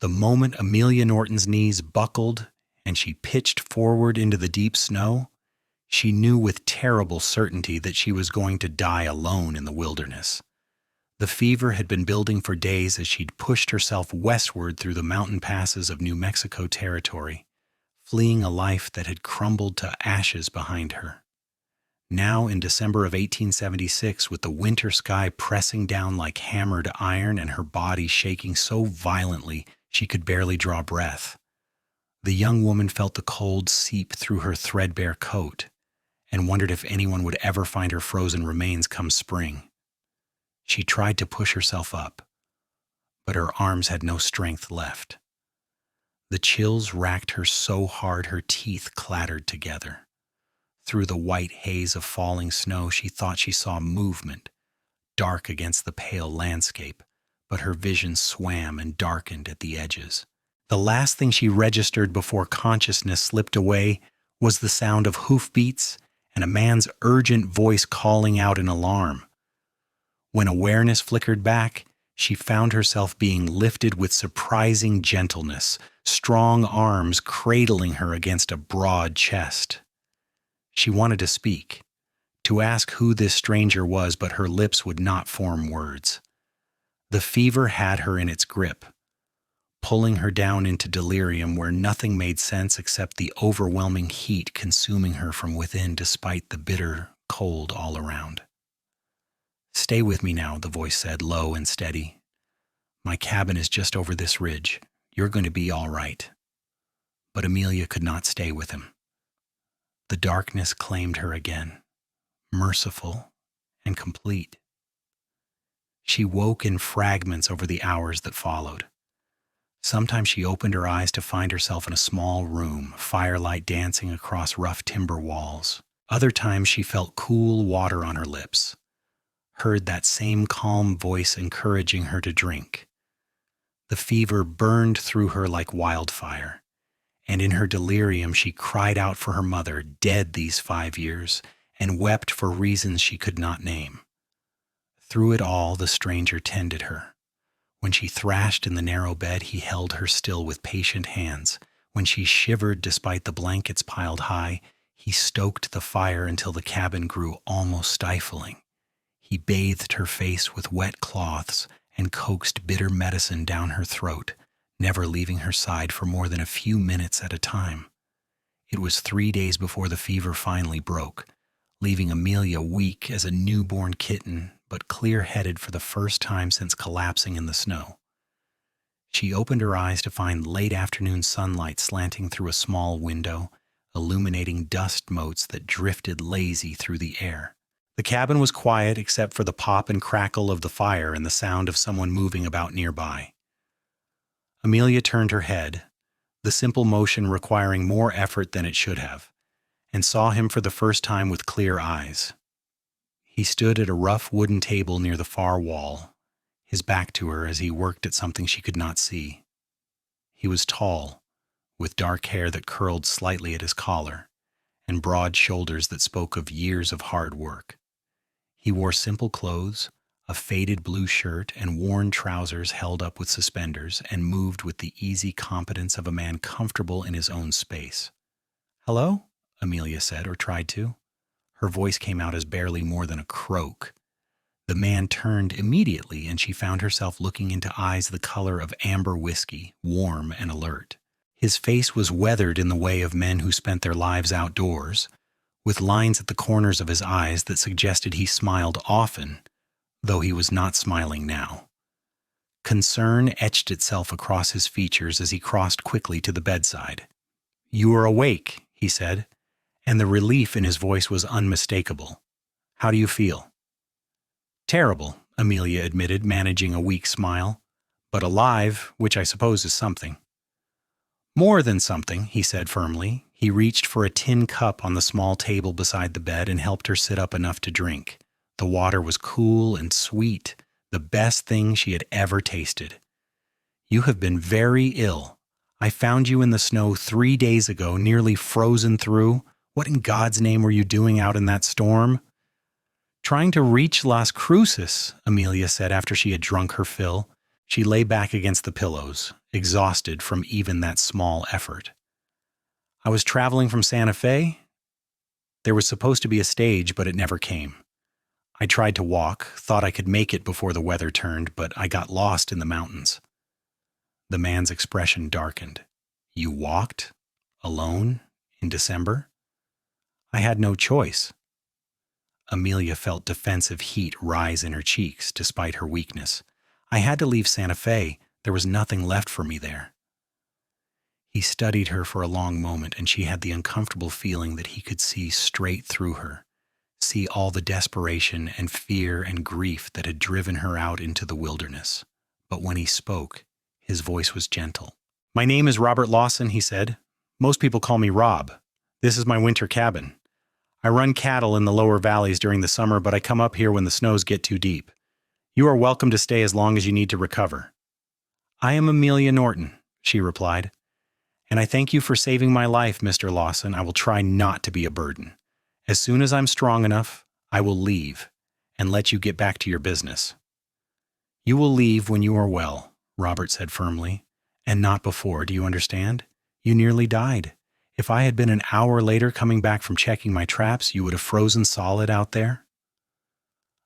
The moment Amelia Norton's knees buckled and she pitched forward into the deep snow, she knew with terrible certainty that she was going to die alone in the wilderness. The fever had been building for days as she'd pushed herself westward through the mountain passes of New Mexico territory, fleeing a life that had crumbled to ashes behind her. Now, in December of 1876, with the winter sky pressing down like hammered iron and her body shaking so violently she could barely draw breath, the young woman felt the cold seep through her threadbare coat and wondered if anyone would ever find her frozen remains come spring. She tried to push herself up, but her arms had no strength left. The chills racked her so hard her teeth clattered together. Through the white haze of falling snow, she thought she saw movement, dark against the pale landscape, but her vision swam and darkened at the edges. The last thing she registered before consciousness slipped away was the sound of hoofbeats and a man's urgent voice calling out in alarm. When awareness flickered back, she found herself being lifted with surprising gentleness, strong arms cradling her against a broad chest. She wanted to speak, to ask who this stranger was, but her lips would not form words. The fever had her in its grip, pulling her down into delirium where nothing made sense except the overwhelming heat consuming her from within despite the bitter cold all around. "Stay with me now," the voice said, low and steady. "My cabin is just over this ridge. You're going to be all right." But Amelia could not stay with him. The darkness claimed her again, merciful and complete. She woke in fragments over the hours that followed. Sometimes she opened her eyes to find herself in a small room, firelight dancing across rough timber walls. Other times she felt cool water on her lips, heard that same calm voice encouraging her to drink. The fever burned through her like wildfire, and in her delirium she cried out for her mother, dead these 5 years, and wept for reasons she could not name. Through it all, the stranger tended her. When she thrashed in the narrow bed, he held her still with patient hands. When she shivered despite the blankets piled high, he stoked the fire until the cabin grew almost stifling. He bathed her face with wet cloths and coaxed bitter medicine down her throat, never leaving her side for more than a few minutes at a time. It was 3 days before the fever finally broke, leaving Amelia weak as a newborn kitten, but clear-headed for the first time since collapsing in the snow. She opened her eyes to find late afternoon sunlight slanting through a small window, illuminating dust motes that drifted lazy through the air. The cabin was quiet except for the pop and crackle of the fire and the sound of someone moving about nearby. Amelia turned her head, the simple motion requiring more effort than it should have, and saw him for the first time with clear eyes. He stood at a rough wooden table near the far wall, his back to her as he worked at something she could not see. He was tall, with dark hair that curled slightly at his collar, and broad shoulders that spoke of years of hard work. He wore simple clothes, a faded blue shirt and worn trousers held up with suspenders, and moved with the easy competence of a man comfortable in his own space. "Hello?" Amelia said, or tried to. Her voice came out as barely more than a croak. The man turned immediately, and she found herself looking into eyes the color of amber whiskey, warm and alert. His face was weathered in the way of men who spent their lives outdoors, with lines at the corners of his eyes that suggested he smiled often, though he was not smiling now. Concern etched itself across his features as he crossed quickly to the bedside. "You are awake," he said, and the relief in his voice was unmistakable. "How do you feel?" "Terrible," Amelia admitted, managing a weak smile, "but alive, which I suppose is something." "More than something," he said firmly. He reached for a tin cup on the small table beside the bed and helped her sit up enough to drink. The water was cool and sweet, the best thing she had ever tasted. "You have been very ill. I found you in the snow 3 days ago, nearly frozen through. What in God's name were you doing out in that storm?" "Trying to reach Las Cruces," Amelia said after she had drunk her fill. She lay back against the pillows, exhausted from even that small effort. I was traveling from Santa Fe. There was supposed to be a stage, but it never came. I tried to walk, thought I could make it before the weather turned, but I got lost in the mountains. The man's expression darkened. You walked? Alone? In December? I had no choice. Amelia felt defensive heat rise in her cheeks despite her weakness. I had to leave Santa Fe. There was nothing left for me there. He studied her for a long moment, and she had the uncomfortable feeling that he could see straight through her, see all the desperation and fear and grief that had driven her out into the wilderness. But when he spoke, his voice was gentle. "My name is Robert Lawson," he said. "Most people call me Rob. This is my winter cabin. I run cattle in the lower valleys during the summer, but I come up here when the snows get too deep. You are welcome to stay as long as you need to recover." "I am Amelia Norton," she replied. "And I thank you for saving my life, Mr. Lawson. I will try not to be a burden. As soon as I'm strong enough, I will leave and let you get back to your business." "You will leave when you are well," Robert said firmly, "and not before, do you understand? You nearly died. If I had been an hour later coming back from checking my traps, you would have frozen solid out there."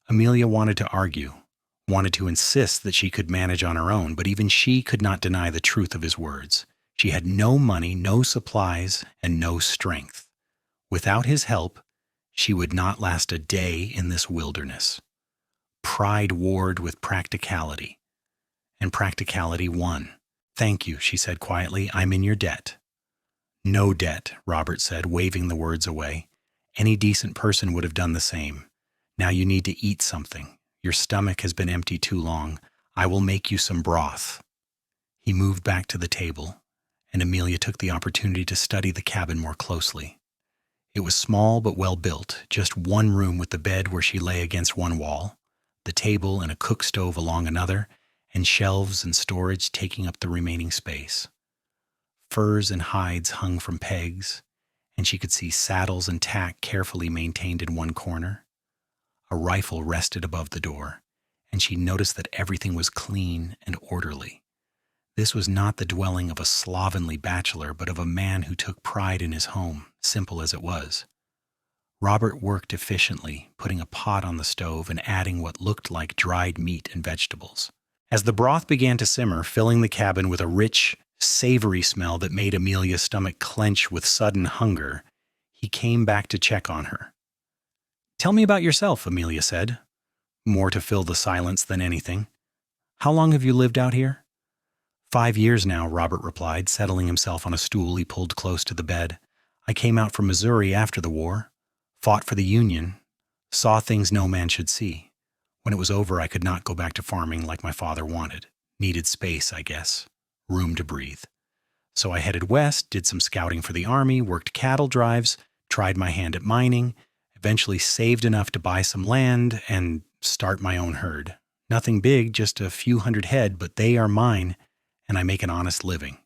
Amelia wanted to argue, wanted to insist that she could manage on her own, but even she could not deny the truth of his words. She had no money, no supplies, and no strength. Without his help, she would not last a day in this wilderness. Pride warred with practicality, and practicality won. "Thank you," she said quietly. "I'm in your debt." "No debt," Robert said, waving the words away. "Any decent person would have done the same. Now you need to eat something. Your stomach has been empty too long. I will make you some broth." He moved back to the table, and Amelia took the opportunity to study the cabin more closely. It was small but well built, just one room with the bed where she lay against one wall, the table and a cook stove along another, and shelves and storage taking up the remaining space. Furs and hides hung from pegs, and she could see saddles and tack carefully maintained in one corner. A rifle rested above the door, and she noticed that everything was clean and orderly. This was not the dwelling of a slovenly bachelor, but of a man who took pride in his home, simple as it was. Robert worked efficiently, putting a pot on the stove and adding what looked like dried meat and vegetables. As the broth began to simmer, filling the cabin with a rich, savory smell that made Amelia's stomach clench with sudden hunger, he came back to check on her. "Tell me about yourself," Amelia said, more to fill the silence than anything. "How long have you lived out here?" "5 years now," Robert replied, settling himself on a stool he pulled close to the bed. "I came out from Missouri after the war, fought for the Union, saw things no man should see. When it was over, I could not go back to farming like my father wanted. Needed space, I guess. Room to breathe. So I headed west, did some scouting for the Army, worked cattle drives, tried my hand at mining, eventually saved enough to buy some land and start my own herd. Nothing big, just a few hundred head, but they are mine, and I make an honest living."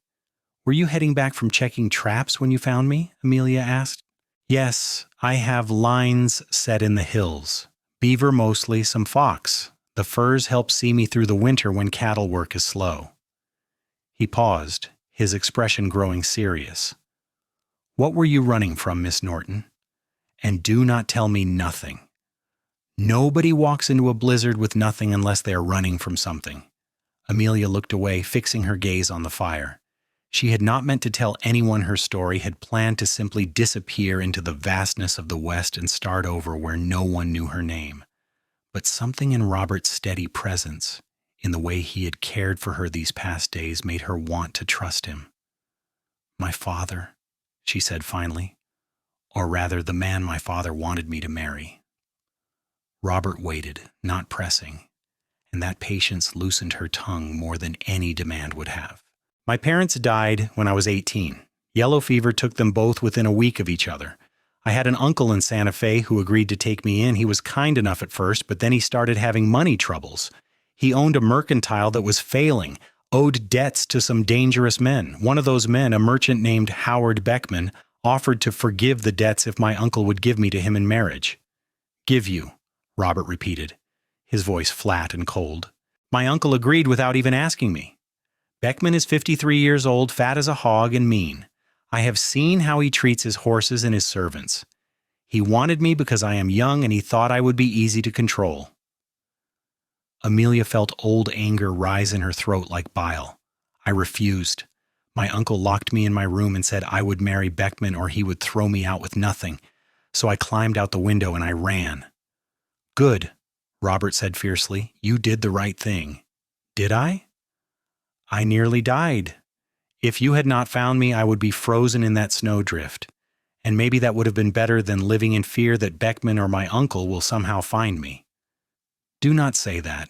"Were you heading back from checking traps when you found me?" Amelia asked. "Yes, I have lines set in the hills. Beaver mostly, some fox. The furs help see me through the winter when cattle work is slow." He paused, his expression growing serious. "What were you running from, Miss Norton? And do not tell me nothing. Nobody walks into a blizzard with nothing unless they are running from something." Amelia looked away, fixing her gaze on the fire. She had not meant to tell anyone her story, had planned to simply disappear into the vastness of the West and start over where no one knew her name. But something in Robert's steady presence, in the way he had cared for her these past days, made her want to trust him. "My father," she said finally, "or rather the man my father wanted me to marry." Robert waited, not pressing, and that patience loosened her tongue more than any demand would have. "My parents died when I was 18. Yellow fever took them both within a week of each other. I had an uncle in Santa Fe who agreed to take me in. He was kind enough at first, but then he started having money troubles. He owned a mercantile that was failing, owed debts to some dangerous men. One of those men, a merchant named Howard Beckman, offered to forgive the debts if my uncle would give me to him in marriage." "Give you," Robert repeated, his voice flat and cold. "My uncle agreed without even asking me. Beckman is 53 years old, fat as a hog, and mean. I have seen how he treats his horses and his servants. He wanted me because I am young and he thought I would be easy to control." Amelia felt old anger rise in her throat like bile. "I refused. My uncle locked me in my room and said I would marry Beckman or he would throw me out with nothing. So I climbed out the window and I ran." "Good," Robert said fiercely. "You did the right thing." "Did I?" "I nearly died. If you had not found me, I would be frozen in that snowdrift. And maybe that would have been better than living in fear that Beckman or my uncle will somehow find me." "Do not say that."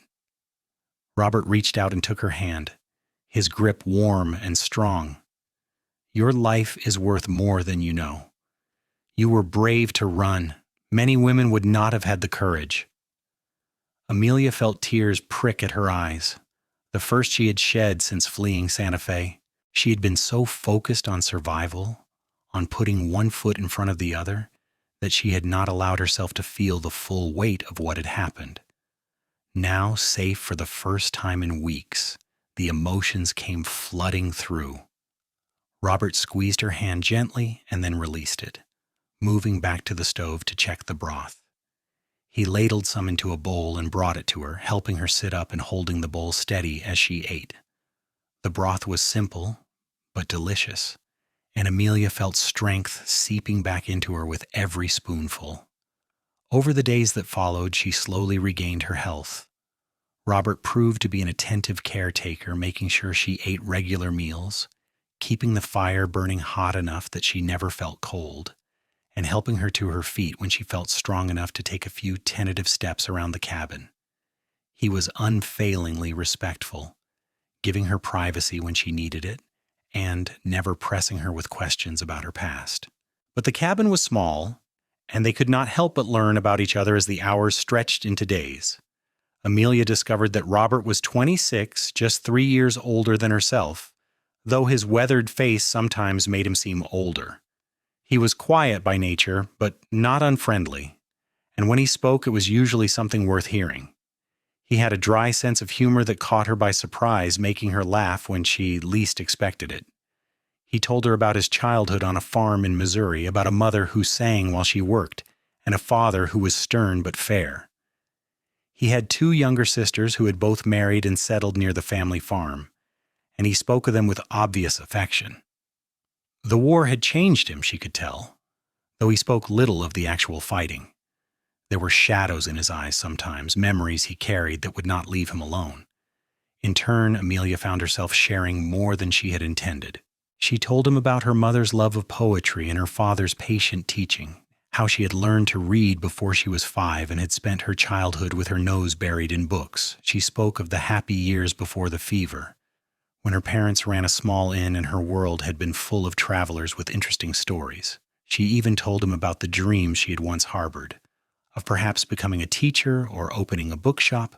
Robert reached out and took her hand, his grip warm and strong. "Your life is worth more than you know. You were brave to run. Many women would not have had the courage." Amelia felt tears prick at her eyes, the first she had shed since fleeing Santa Fe. She had been so focused on survival, on putting one foot in front of the other, that she had not allowed herself to feel the full weight of what had happened. Now, safe for the first time in weeks, the emotions came flooding through. Robert squeezed her hand gently and then released it, moving back to the stove to check the broth. He ladled some into a bowl and brought it to her, helping her sit up and holding the bowl steady as she ate. The broth was simple, but delicious, and Amelia felt strength seeping back into her with every spoonful. Over the days that followed, she slowly regained her health. Robert proved to be an attentive caretaker, making sure she ate regular meals, keeping the fire burning hot enough that she never felt cold, and helping her to her feet when she felt strong enough to take a few tentative steps around the cabin. He was unfailingly respectful, giving her privacy when she needed it, and never pressing her with questions about her past. But the cabin was small, and they could not help but learn about each other as the hours stretched into days. Amelia discovered that Robert was 26, just 3 years older than herself, though his weathered face sometimes made him seem older. He was quiet by nature, but not unfriendly, and when he spoke it was usually something worth hearing. He had a dry sense of humor that caught her by surprise, making her laugh when she least expected it. He told her about his childhood on a farm in Missouri, about a mother who sang while she worked, and a father who was stern but fair. He had 2 younger sisters who had both married and settled near the family farm, and he spoke of them with obvious affection. The war had changed him, she could tell, though he spoke little of the actual fighting. There were shadows in his eyes sometimes, memories he carried that would not leave him alone. In turn, Amelia found herself sharing more than she had intended. She told him about her mother's love of poetry and her father's patient teaching, how she had learned to read before she was 5 and had spent her childhood with her nose buried in books. She spoke of the happy years before the fever, when her parents ran a small inn and her world had been full of travelers with interesting stories. She even told him about the dreams she had once harbored, of perhaps becoming a teacher or opening a bookshop,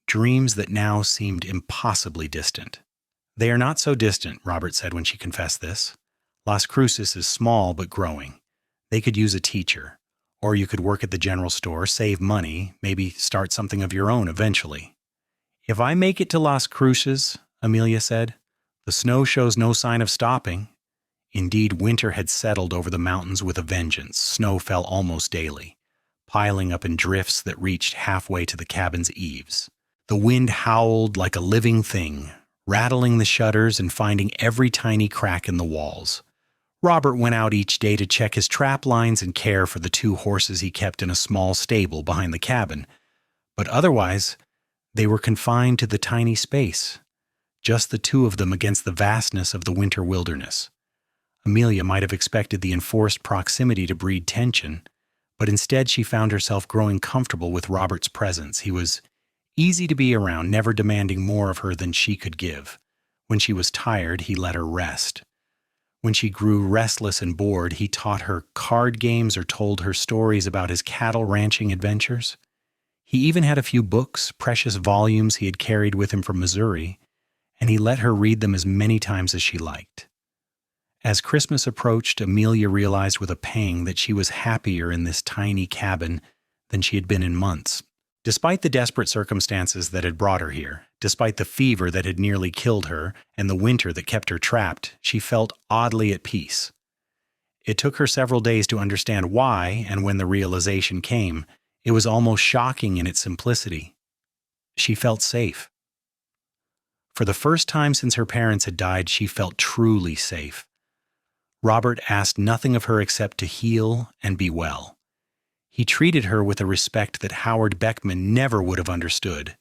dreams that now seemed impossibly distant. "They are not so distant," Robert said when she confessed this. "Las Cruces is small but growing. They could use a teacher, or you could work at the general store, save money, maybe start something of your own eventually." "If I make it to Las Cruces," Amelia said, "the snow shows no sign of stopping." Indeed, winter had settled over the mountains with a vengeance. Snow fell almost daily, piling up in drifts that reached halfway to the cabin's eaves. The wind howled like a living thing, rattling the shutters and finding every tiny crack in the walls. Robert went out each day to check his trap lines and care for the 2 horses he kept in a small stable behind the cabin, but otherwise they were confined to the tiny space, just the 2 of them against the vastness of the winter wilderness. Amelia might have expected the enforced proximity to breed tension, but instead she found herself growing comfortable with Robert's presence. He was easy to be around, never demanding more of her than she could give. When she was tired, he let her rest. When she grew restless and bored, he taught her card games or told her stories about his cattle ranching adventures. He even had a few books, precious volumes he had carried with him from Missouri, and he let her read them as many times as she liked. As Christmas approached, Amelia realized with a pang that she was happier in this tiny cabin than she had been in months. Despite the desperate circumstances that had brought her here, Despite the fever that had nearly killed her and the winter that kept her trapped, she felt oddly at peace. It took her several days to understand why, and when the realization came, it was almost shocking in its simplicity. She felt safe. For the first time since her parents had died, she felt truly safe. Robert asked nothing of her except to heal and be well. He treated her with a respect that Howard Beckman never would have understood,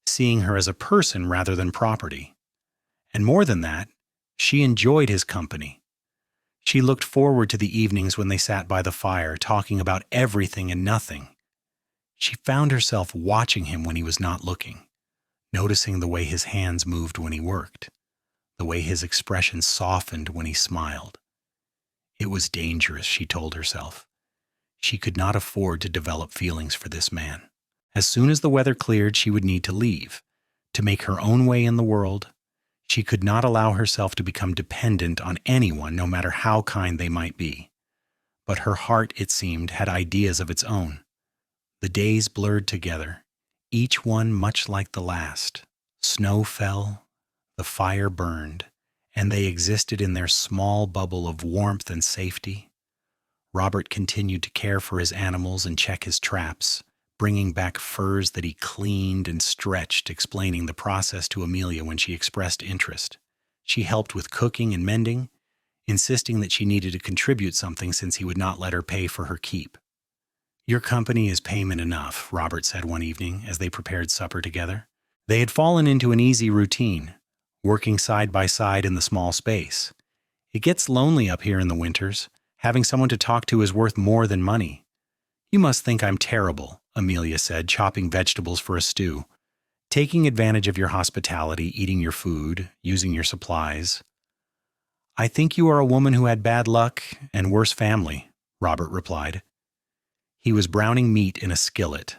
seeing her as a person rather than property. And more than that, she enjoyed his company. She looked forward to the evenings when they sat by the fire, talking about everything and nothing. She found herself watching him when he was not looking, noticing the way his hands moved when he worked, the way his expression softened when he smiled. It was dangerous, she told herself. She could not afford to develop feelings for this man. As soon as the weather cleared, she would need to leave, to make her own way in the world. She could not allow herself to become dependent on anyone, no matter how kind they might be. But her heart, it seemed, had ideas of its own. The days blurred together, each one much like the last. Snow fell, the fire burned, and they existed in their small bubble of warmth and safety. Robert continued to care for his animals and check his traps, bringing back furs that he cleaned and stretched, explaining the process to Amelia when she expressed interest. She helped with cooking and mending, insisting that she needed to contribute something since he would not let her pay for her keep. "Your company is payment enough," Robert said one evening as they prepared supper together. They had fallen into an easy routine, working side by side in the small space. "It gets lonely up here in the winters. Having someone to talk to is worth more than money." "You must think I'm terrible," Amelia said, chopping vegetables for a stew. "Taking advantage of your hospitality, eating your food, using your supplies." "I think you are a woman who had bad luck and worse family," Robert replied. He was browning meat in a skillet,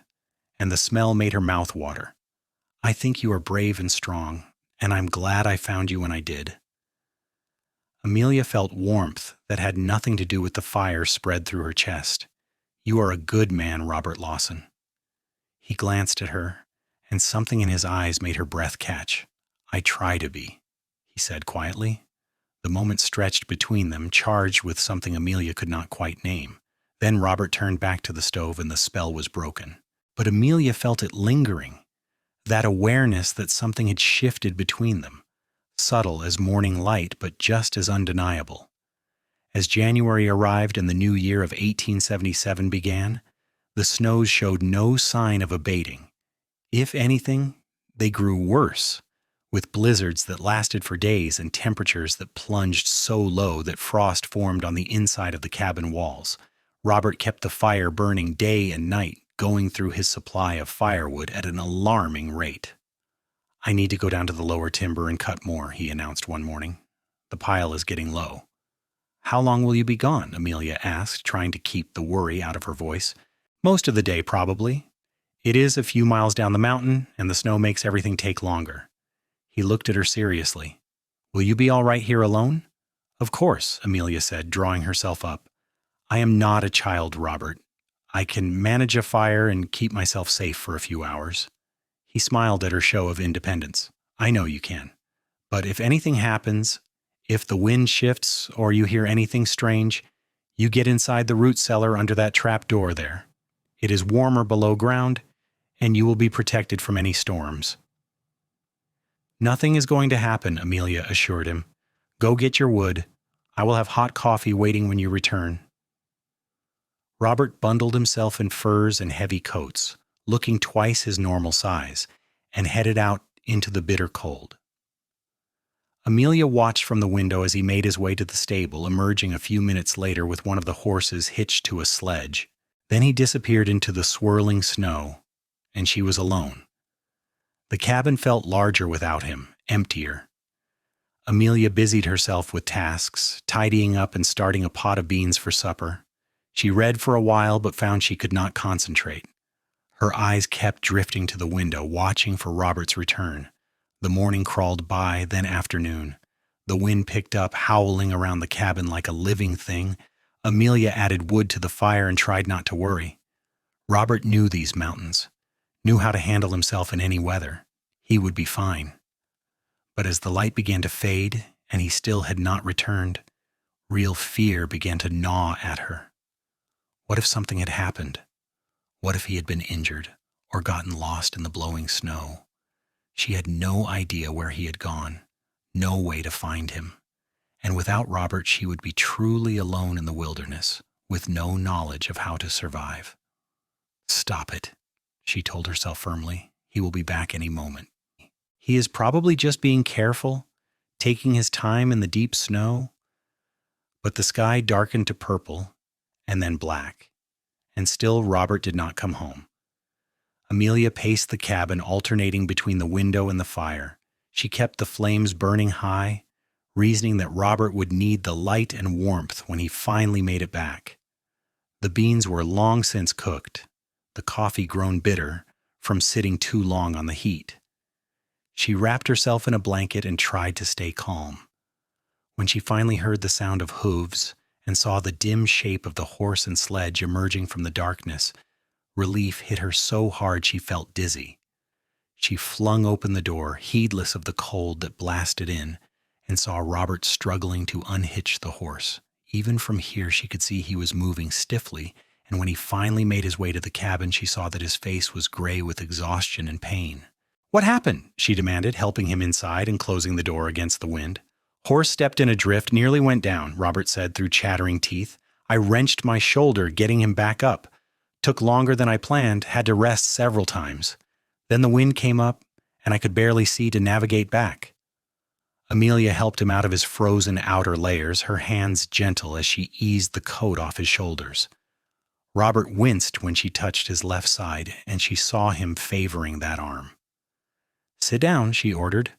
and the smell made her mouth water. "I think you are brave and strong, and I'm glad I found you when I did." Amelia felt warmth that had nothing to do with the fire spread through her chest. "You are a good man, Robert Lawson." He glanced at her, and something in his eyes made her breath catch. "I try to be," he said quietly. The moment stretched between them, charged with something Amelia could not quite name. Then Robert turned back to the stove and the spell was broken. But Amelia felt it lingering, that awareness that something had shifted between them, subtle as morning light but just as undeniable. As January arrived and the new year of 1877 began, the snows showed no sign of abating. If anything, they grew worse, with blizzards that lasted for days and temperatures that plunged so low that frost formed on the inside of the cabin walls. Robert kept the fire burning day and night, going through his supply of firewood at an alarming rate. "I need to go down to the lower timber and cut more," he announced one morning. "The pile is getting low." "How long will you be gone?" Amelia asked, trying to keep the worry out of her voice. "Most of the day, probably. It is a few miles down the mountain, and the snow makes everything take longer." He looked at her seriously. "Will you be all right here alone?" "Of course," Amelia said, drawing herself up. "I am not a child, Robert. I can manage a fire and keep myself safe for a few hours." He smiled at her show of independence. "I know you can. But if anything happens, if the wind shifts or you hear anything strange, you get inside the root cellar under that trap door there. It is warmer below ground, and you will be protected from any storms." "Nothing is going to happen," Amelia assured him. "Go get your wood. I will have hot coffee waiting when you return." Robert bundled himself in furs and heavy coats, looking twice his normal size, and headed out into the bitter cold. Amelia watched from the window as he made his way to the stable, emerging a few minutes later with one of the horses hitched to a sledge. Then he disappeared into the swirling snow, and she was alone. The cabin felt larger without him, emptier. Amelia busied herself with tasks, tidying up and starting a pot of beans for supper. She read for a while but found she could not concentrate. Her eyes kept drifting to the window, watching for Robert's return. The morning crawled by, then afternoon. The wind picked up, howling around the cabin like a living thing. Amelia added wood to the fire and tried not to worry. Robert knew these mountains, knew how to handle himself in any weather. He would be fine. But as the light began to fade and he still had not returned, real fear began to gnaw at her. What if something had happened? What if he had been injured or gotten lost in the blowing snow? She had no idea where he had gone, no way to find him. And without Robert, she would be truly alone in the wilderness, with no knowledge of how to survive. Stop it, she told herself firmly. He will be back any moment. He is probably just being careful, taking his time in the deep snow. But the sky darkened to purple and then black, and still Robert did not come home. Amelia paced the cabin, alternating between the window and the fire. She kept the flames burning high, reasoning that Robert would need the light and warmth when he finally made it back. The beans were long since cooked, the coffee grown bitter from sitting too long on the heat. She wrapped herself in a blanket and tried to stay calm. When she finally heard the sound of hooves and saw the dim shape of the horse and sledge emerging from the darkness, relief hit her so hard she felt dizzy. She flung open the door, heedless of the cold that blasted in, and saw Robert struggling to unhitch the horse. Even from here she could see he was moving stiffly, and when he finally made his way to the cabin, she saw that his face was gray with exhaustion and pain. "What happened?" she demanded, helping him inside and closing the door against the wind. "Horse stepped in a drift, nearly went down," Robert said through chattering teeth. "I wrenched my shoulder getting him back up. Took longer than I planned, had to rest several times. Then the wind came up, and I could barely see to navigate back." Amelia helped him out of his frozen outer layers, her hands gentle as she eased the coat off his shoulders. Robert winced when she touched his left side, and she saw him favoring that arm. "Sit down," she ordered,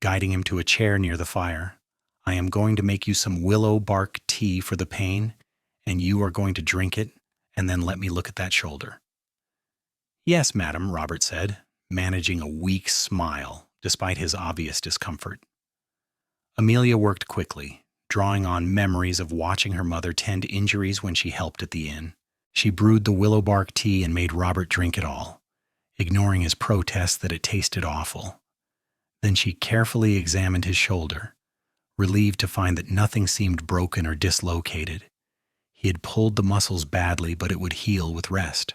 guiding him to a chair near the fire. "I am going to make you some willow bark tea for the pain, and you are going to drink it, and then let me look at that shoulder." "Yes, madam," Robert said, managing a weak smile despite his obvious discomfort. Amelia worked quickly, drawing on memories of watching her mother tend injuries when she helped at the inn. She brewed the willow bark tea and made Robert drink it all, ignoring his protests that it tasted awful. Then she carefully examined his shoulder, relieved to find that nothing seemed broken or dislocated. He had pulled the muscles badly, but it would heal with rest.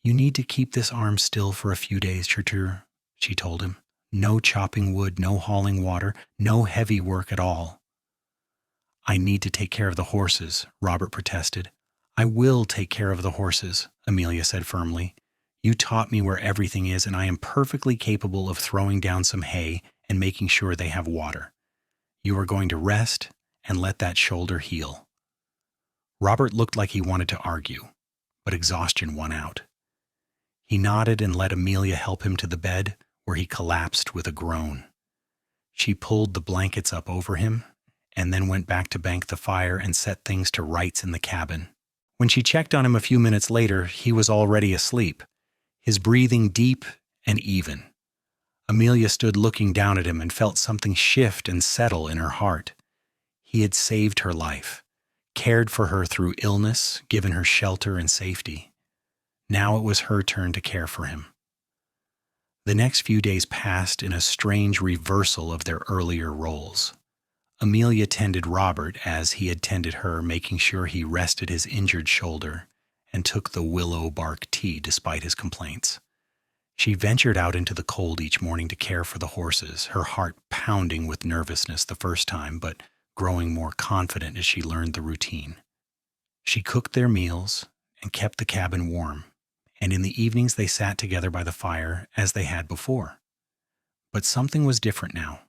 "You need to keep this arm still for a few days, Chertur," she told him. "No chopping wood, no hauling water, no heavy work at all." "I need to take care of the horses," Robert protested. "I will take care of the horses," Amelia said firmly. "You taught me where everything is, and I am perfectly capable of throwing down some hay and making sure they have water. You are going to rest and let that shoulder heal." Robert looked like he wanted to argue, but exhaustion won out. He nodded and let Amelia help him to the bed, where he collapsed with a groan. She pulled the blankets up over him and then went back to bank the fire and set things to rights in the cabin. When she checked on him a few minutes later, he was already asleep, his breathing deep and even. Amelia stood looking down at him and felt something shift and settle in her heart. He had saved her life, cared for her through illness, given her shelter and safety. Now it was her turn to care for him. The next few days passed in a strange reversal of their earlier roles. Amelia tended Robert as he had tended her, making sure he rested his injured shoulder and took the willow bark tea despite his complaints. She ventured out into the cold each morning to care for the horses, her heart pounding with nervousness the first time, but growing more confident as she learned the routine. She cooked their meals and kept the cabin warm, and in the evenings they sat together by the fire as they had before. But something was different now.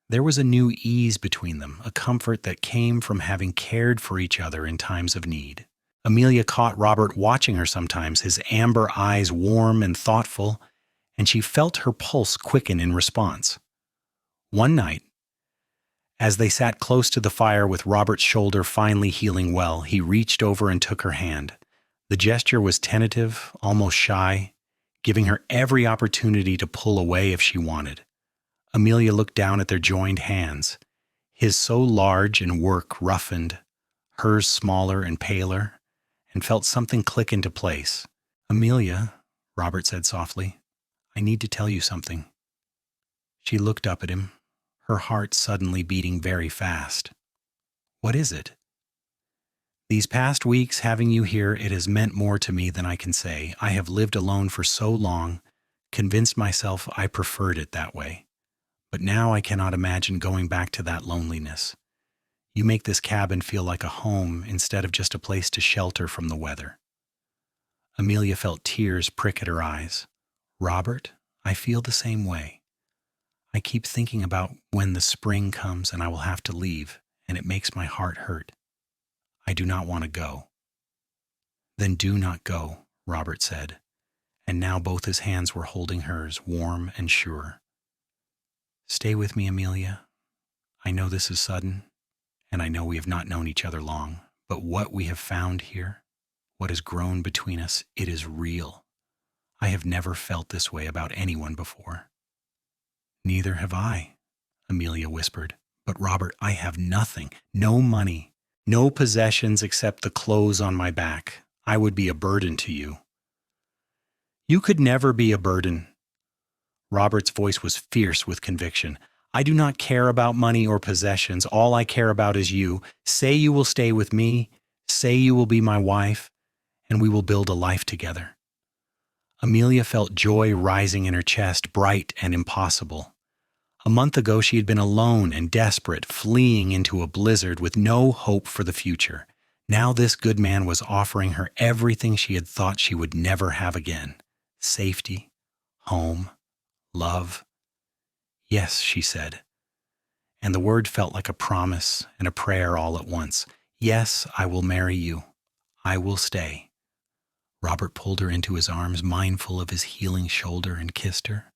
There was a new ease between them, a comfort that came from having cared for each other in times of need. Amelia caught Robert watching her sometimes, his amber eyes warm and thoughtful, and she felt her pulse quicken in response. One night, as they sat close to the fire with Robert's shoulder finally healing well, he reached over and took her hand. The gesture was tentative, almost shy, giving her every opportunity to pull away if she wanted. Amelia looked down at their joined hands, his so large and work roughened, hers smaller and paler, and felt something click into place. "Amelia," Robert said softly, I need to tell you something." She looked up at him, her heart suddenly beating very fast. "What is it?" "These past weeks, having you here, it has meant more to me than I can say. I have lived alone for so long, convinced myself I preferred it that way. But now I cannot imagine going back to that loneliness. You make this cabin feel like a home instead of just a place to shelter from the weather." Amelia felt tears prick at her eyes. "Robert, I feel the same way. I keep thinking about when the spring comes and I will have to leave, and it makes my heart hurt. I do not want to go." "Then do not go," Robert said, and now both his hands were holding hers, warm and sure. "Stay with me, Amelia. I know this is sudden, and I know we have not known each other long, but what we have found here, what has grown between us, it is real. I have never felt this way about anyone before." "Neither have I," Amelia whispered. "But Robert, I have nothing, no money, no possessions except the clothes on my back. I would be a burden to you." "You could never be a burden." Robert's voice was fierce with conviction. "I do not care about money or possessions. All I care about is you. Say you will stay with me. Say you will be my wife, and we will build a life together." Amelia felt joy rising in her chest, bright and impossible. A month ago she had been alone and desperate, fleeing into a blizzard with no hope for the future. Now this good man was offering her everything she had thought she would never have again: safety, home, love. "Yes," she said, and the word felt like a promise and a prayer all at once. "Yes, I will marry you. I will stay." Robert pulled her into his arms, mindful of his healing shoulder, and kissed her.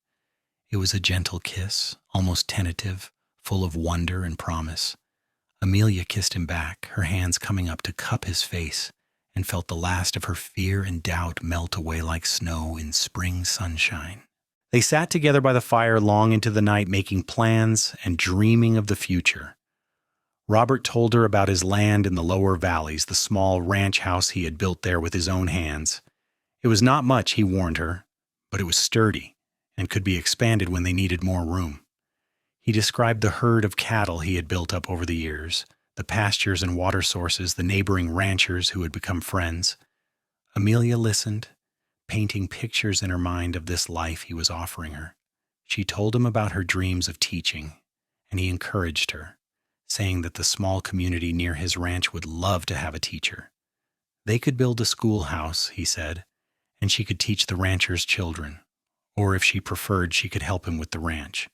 It was a gentle kiss, almost tentative, full of wonder and promise. Amelia kissed him back, her hands coming up to cup his face, and felt the last of her fear and doubt melt away like snow in spring sunshine. They sat together by the fire long into the night, making plans and dreaming of the future. Robert told her about his land in the lower valleys, the small ranch house he had built there with his own hands. It was not much, he warned her, but it was sturdy and could be expanded when they needed more room. He described the herd of cattle he had built up over the years, the pastures and water sources, the neighboring ranchers who had become friends. Amelia listened, painting pictures in her mind of this life he was offering her. She told him about her dreams of teaching, and he encouraged her, saying that the small community near his ranch would love to have a teacher. They could build a schoolhouse, he said, and she could teach the ranchers' children, or if she preferred, she could help him with the ranch.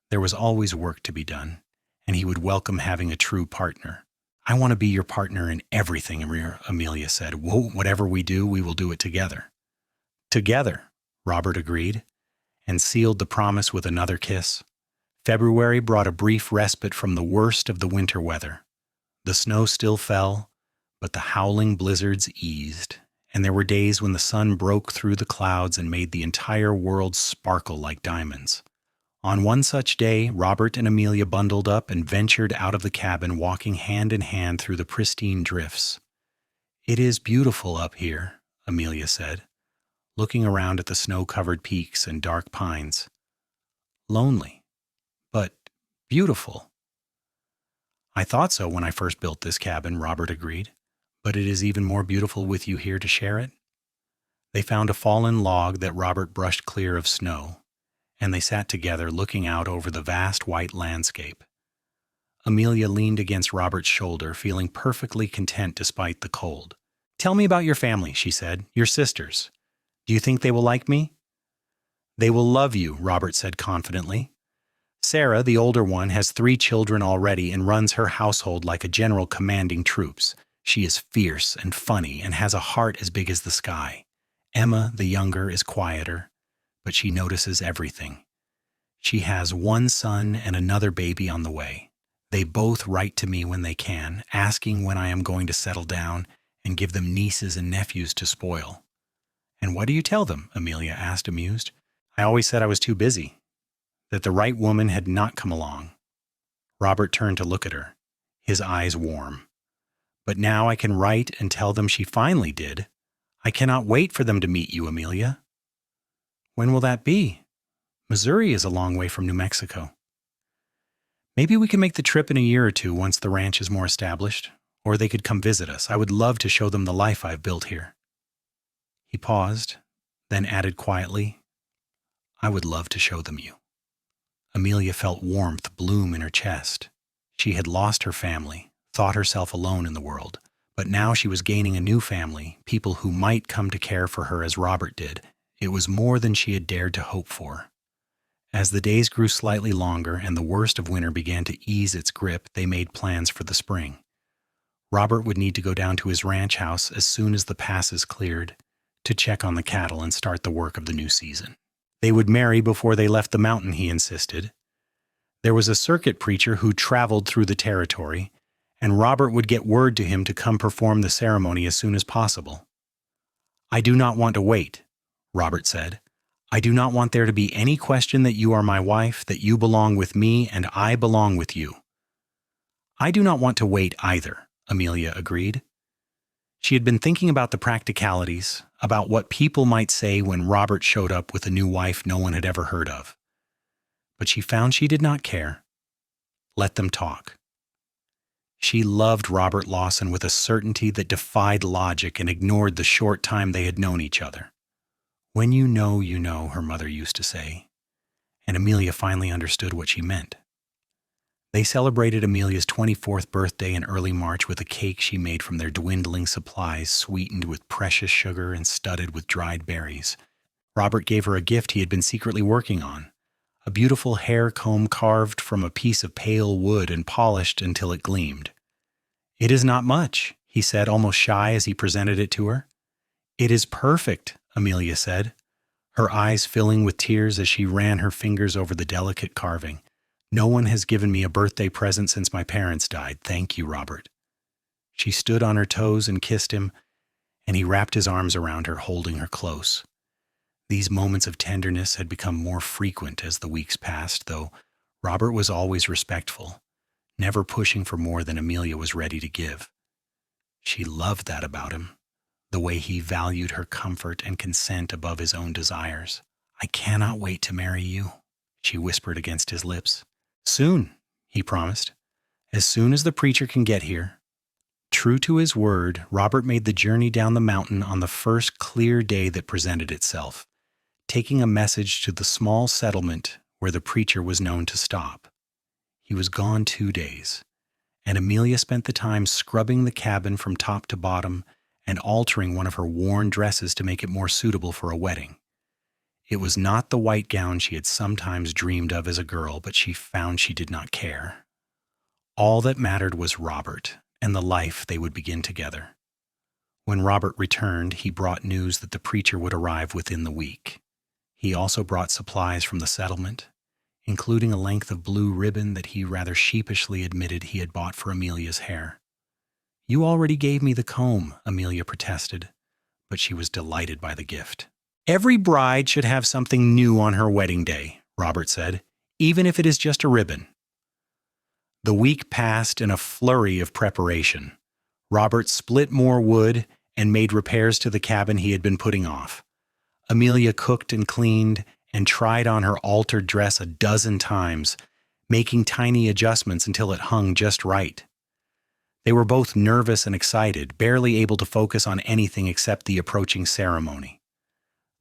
There was always work to be done, and he would welcome having a true partner. "I want to be your partner in everything," Amelia said. "Whatever we do, we will do it together." "Together," Robert agreed, and sealed the promise with another kiss. February brought a brief respite from the worst of the winter weather. The snow still fell, but the howling blizzards eased, and there were days when the sun broke through the clouds and made the entire world sparkle like diamonds. On one such day, Robert and Amelia bundled up and ventured out of the cabin, walking hand in hand through the pristine drifts. "It is beautiful up here," Amelia said, looking around at the snow-covered peaks and dark pines. "Lonely, but beautiful." "I thought so when I first built this cabin," Robert agreed, "but it is even more beautiful with you here to share it." They found a fallen log that Robert brushed clear of snow, and they sat together looking out over the vast white landscape. Amelia leaned against Robert's shoulder, feeling perfectly content despite the cold. "Tell me about your family," she said, "your sisters. Do you think they will like me?" "They will love you," Robert said confidently. "Sarah, the older one, has 3 children already and runs her household like a general commanding troops. She is fierce and funny and has a heart as big as the sky. Emma, the younger, is quieter, but she notices everything. She has 1 son and another baby on the way. They both write to me when they can, asking when I am going to settle down and give them nieces and nephews to spoil." "And what do you tell them?" Amelia asked, amused. "I always said I was too busy, that the right woman had not come along." Robert turned to look at her, his eyes warm. "But now I can write and tell them she finally did. I cannot wait for them to meet you, Amelia." "When will that be?" Missouri is a long way from New Mexico. Maybe we can make the trip in a year or two once the ranch is more established, or they could come visit us. I would love to show them the life I've built here." He paused, then added quietly, "I would love to show them you." Amelia felt warmth bloom in her chest. She had lost her family, thought herself alone in the world, but now she was gaining a new family, people who might come to care for her as Robert did. It was more than she had dared to hope for. As the days grew slightly longer and the worst of winter began to ease its grip, they made plans for the spring. Robert would need to go down to his ranch house as soon as the passes cleared to check on the cattle and start the work of the new season. They would marry before they left the mountain, he insisted. There was a circuit preacher who traveled through the territory, and Robert would get word to him to come perform the ceremony as soon as possible. "I do not want to wait," Robert said. "I do not want there to be any question that you are my wife, that you belong with me, and I belong with you." "I do not want to wait either," Amelia agreed. She had been thinking about the practicalities, about what people might say when Robert showed up with a new wife no one had ever heard of. But she found she did not care. Let them talk. She loved Robert Lawson with a certainty that defied logic and ignored the short time they had known each other. "When you know," her mother used to say, and Amelia finally understood what she meant. They celebrated Amelia's 24th birthday in early March with a cake she made from their dwindling supplies, sweetened with precious sugar and studded with dried berries. Robert gave her a gift he had been secretly working on, a beautiful hair comb carved from a piece of pale wood and polished until it gleamed. "It is not much," he said, almost shy as he presented it to her. "It is perfect," Amelia said, her eyes filling with tears as she ran her fingers over the delicate carving. "No one has given me a birthday present since my parents died. Thank you, Robert." She stood on her toes and kissed him, and he wrapped his arms around her, holding her close. These moments of tenderness had become more frequent as the weeks passed, though Robert was always respectful, never pushing for more than Amelia was ready to give. She loved that about him, the way he valued her comfort and consent above his own desires. "I cannot wait to marry you," she whispered against his lips. "Soon," he promised, "as soon as the preacher can get here." True to his word, Robert made the journey down the mountain on the first clear day that presented itself, taking a message to the small settlement where the preacher was known to stop. He was gone 2 days, and Amelia spent the time scrubbing the cabin from top to bottom and altering one of her worn dresses to make it more suitable for a wedding. It was not the white gown she had sometimes dreamed of as a girl, but she found she did not care. All that mattered was Robert and the life they would begin together. When Robert returned, he brought news that the preacher would arrive within the week. He also brought supplies from the settlement, including a length of blue ribbon that he rather sheepishly admitted he had bought for Amelia's hair. "You already gave me the comb," Amelia protested, but she was delighted by the gift. "Every bride should have something new on her wedding day," Robert said, "even if it is just a ribbon." The week passed in a flurry of preparation. Robert split more wood and made repairs to the cabin he had been putting off. Amelia cooked and cleaned and tried on her altered dress a dozen times, making tiny adjustments until it hung just right. They were both nervous and excited, barely able to focus on anything except the approaching ceremony.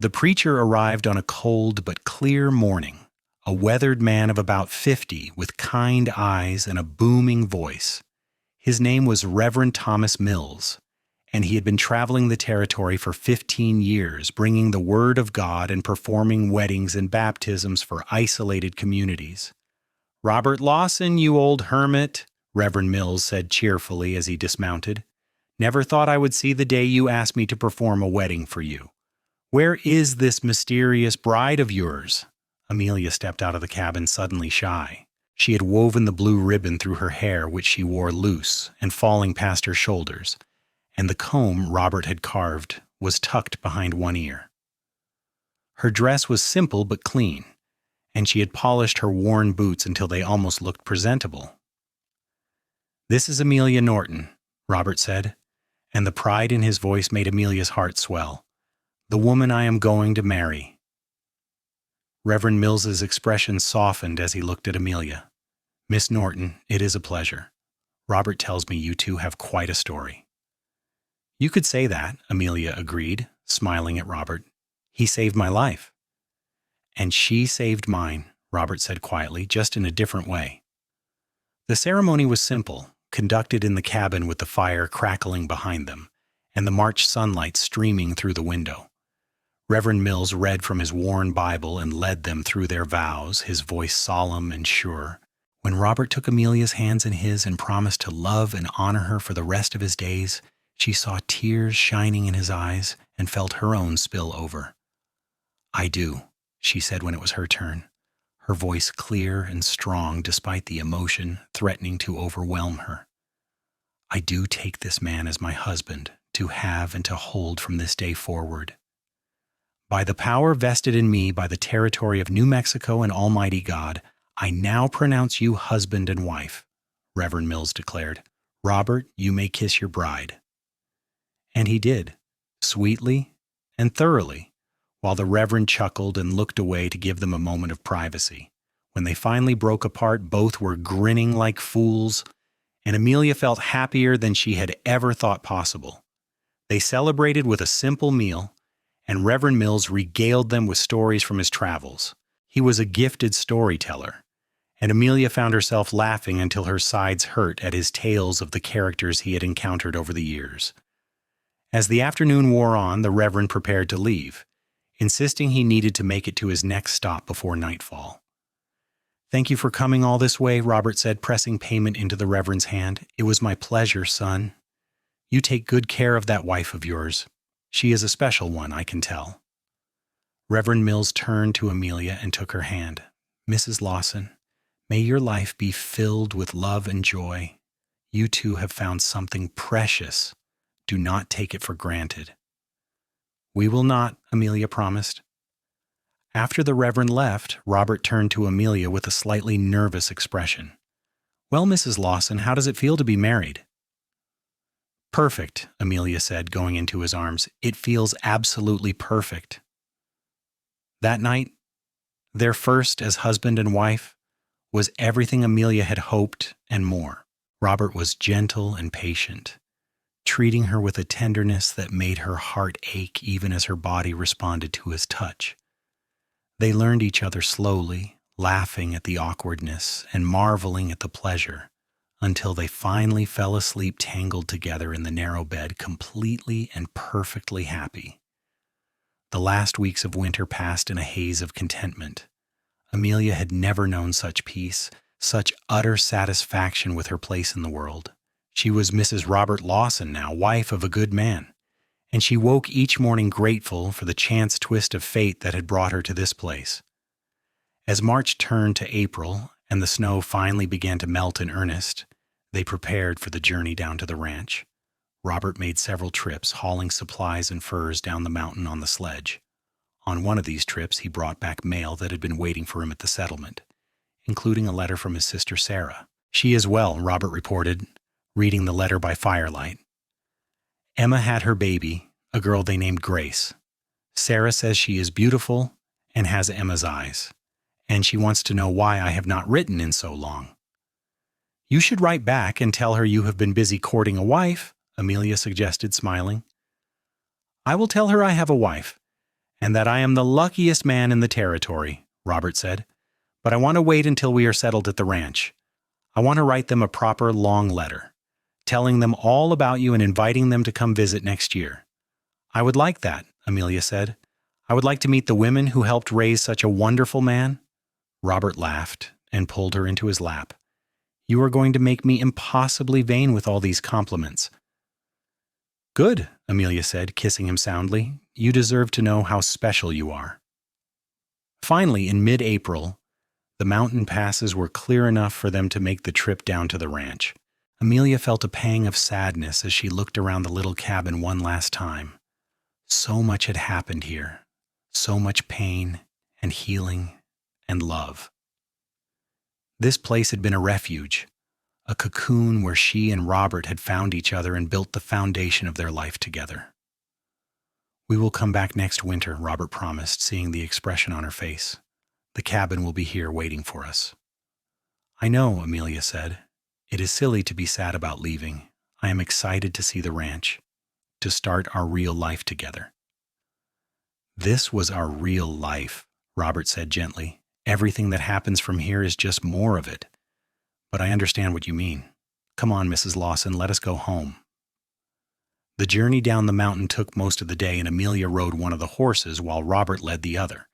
The preacher arrived on a cold but clear morning, a weathered man of about 50 with kind eyes and a booming voice. His name was Reverend Thomas Mills, and he had been traveling the territory for 15 years, bringing the word of God and performing weddings and baptisms for isolated communities. "Robert Lawson, you old hermit," Reverend Mills said cheerfully as he dismounted. "Never thought I would see the day you asked me to perform a wedding for you. Where is this mysterious bride of yours?" Amelia stepped out of the cabin suddenly shy. She had woven the blue ribbon through her hair, which she wore loose and falling past her shoulders, and the comb Robert had carved was tucked behind one ear. Her dress was simple but clean, and she had polished her worn boots until they almost looked presentable. "This is Amelia Norton," Robert said, and the pride in his voice made Amelia's heart swell. "The woman I am going to marry." Reverend Mills's expression softened as he looked at Amelia. "Miss Norton, it is a pleasure. Robert tells me you two have quite a story." "You could say that," Amelia agreed, smiling at Robert. "He saved my life." "And she saved mine," Robert said quietly, just in a different way. The ceremony was simple, conducted in the cabin with the fire crackling behind them, and the March sunlight streaming through the window. Reverend Mills read from his worn Bible and led them through their vows, his voice solemn and sure. When Robert took Amelia's hands in his and promised to love and honor her for the rest of his days, she saw tears shining in his eyes and felt her own spill over. "I do," she said when it was her turn, her voice clear and strong despite the emotion threatening to overwhelm her. "I do take this man as my husband, to have and to hold from this day forward. By the power vested in me by the territory of New Mexico and Almighty God, I now pronounce you husband and wife," Reverend Mills declared. "Robert, you may kiss your bride." And he did, sweetly and thoroughly, while the Reverend chuckled and looked away to give them a moment of privacy. When they finally broke apart, both were grinning like fools, and Amelia felt happier than she had ever thought possible. They celebrated with a simple meal, and Reverend Mills regaled them with stories from his travels. He was a gifted storyteller, and Amelia found herself laughing until her sides hurt at his tales of the characters he had encountered over the years. As the afternoon wore on, the Reverend prepared to leave, insisting he needed to make it to his next stop before nightfall. "Thank you for coming all this way," Robert said, pressing payment into the Reverend's hand. "It was my pleasure, son. You take good care of that wife of yours. She is a special one, I can tell." Reverend Mills turned to Amelia and took her hand. "Mrs. Lawson, may your life be filled with love and joy. You two have found something precious. Do not take it for granted." "We will not," Amelia promised. After the Reverend left, Robert turned to Amelia with a slightly nervous expression. "Well, Mrs. Lawson, how does it feel to be married?" "Perfect," Amelia said, going into his arms. "It feels absolutely perfect." That night, their first as husband and wife, was everything Amelia had hoped and more. Robert was gentle and patient, treating her with a tenderness that made her heart ache even as her body responded to his touch. They learned each other slowly, laughing at the awkwardness and marveling at the pleasure, until they finally fell asleep tangled together in the narrow bed, completely and perfectly happy. The last weeks of winter passed in a haze of contentment. Amelia had never known such peace, such utter satisfaction with her place in the world. She was Mrs. Robert Lawson now, wife of a good man, and she woke each morning grateful for the chance twist of fate that had brought her to this place. As March turned to April and the snow finally began to melt in earnest, they prepared for the journey down to the ranch. Robert made several trips, hauling supplies and furs down the mountain on the sledge. On one of these trips, he brought back mail that had been waiting for him at the settlement, including a letter from his sister Sarah. "She is well," Robert reported, reading the letter by firelight. "Emma had her baby, a girl they named Grace. Sarah says she is beautiful and has Emma's eyes, and she wants to know why I have not written in so long." "You should write back and tell her you have been busy courting a wife," Amelia suggested, smiling. "I will tell her I have a wife, and that I am the luckiest man in the territory," Robert said. "But I want to wait until we are settled at the ranch. I want to write them a proper long letter, telling them all about you and inviting them to come visit next year." "I would like that," Amelia said. "I would like to meet the women who helped raise such a wonderful man." Robert laughed and pulled her into his lap. "You are going to make me impossibly vain with all these compliments." "Good," Amelia said, kissing him soundly. "You deserve to know how special you are." Finally, in mid-April, the mountain passes were clear enough for them to make the trip down to the ranch. Amelia felt a pang of sadness as she looked around the little cabin one last time. So much had happened here, so much pain and healing and love. This place had been a refuge, a cocoon where she and Robert had found each other and built the foundation of their life together. "We will come back next winter," Robert promised, seeing the expression on her face. The cabin will be here waiting for us." "I know," Amelia said. "It is silly to be sad about leaving. I am excited to see the ranch, to start our real life together." "This was our real life," Robert said gently. "Everything that happens from here is just more of it. But I understand what you mean. Come on, Mrs. Lawson, let us go home." The journey down the mountain took most of the day, and Amelia rode one of the horses while Robert led the other,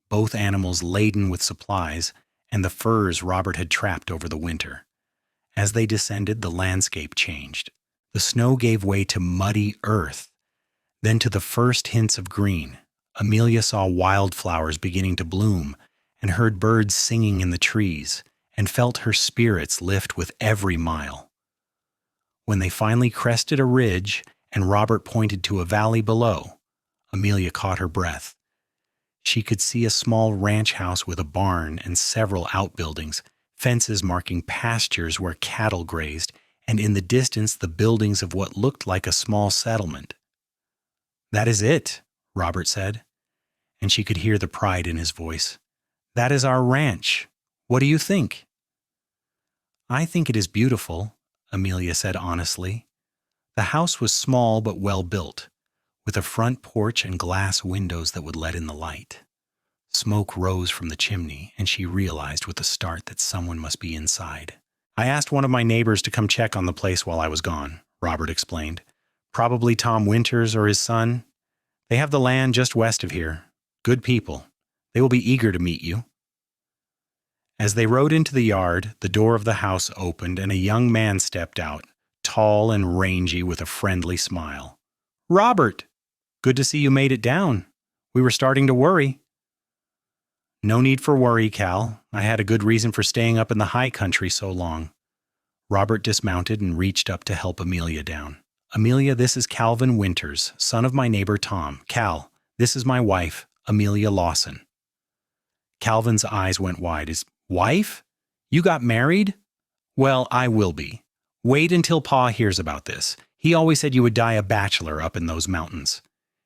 both animals laden with supplies and the furs Robert had trapped over the winter. As they descended, the landscape changed. The snow gave way to muddy earth, then to the first hints of green. Amelia saw wildflowers beginning to bloom and heard birds singing in the trees, and felt her spirits lift with every mile. When they finally crested a ridge and Robert pointed to a valley below, Amelia caught her breath. She could see a small ranch house with a barn and several outbuildings, fences marking pastures where cattle grazed, and in the distance the buildings of what looked like a small settlement. "That is it," Robert said, and she could hear the pride in his voice. "That is our ranch. What do you think?" "I think it is beautiful," Amelia said honestly. The house was small but well built, with a front porch and glass windows that would let in the light. Smoke rose from the chimney, and she realized with a start that someone must be inside. "I asked one of my neighbors to come check on the place while I was gone," Robert explained. "Probably Tom Winters or his son. They have the land just west of here. Good people. They will be eager to meet you." As they rode into the yard, the door of the house opened and a young man stepped out, tall and rangy with a friendly smile. "Robert! Good to see you made it down. We were starting to worry." "No need for worry, Cal. I had a good reason for staying up in the high country so long." Robert dismounted and reached up to help Amelia down. "Amelia, this is Calvin Winters, son of my neighbor Tom. Cal, this is my wife, Amelia Lawson." Calvin's eyes went wide. "His wife? You got married?" "Well, I will be. Wait until Pa hears about this. He always said you would die a bachelor up in those mountains."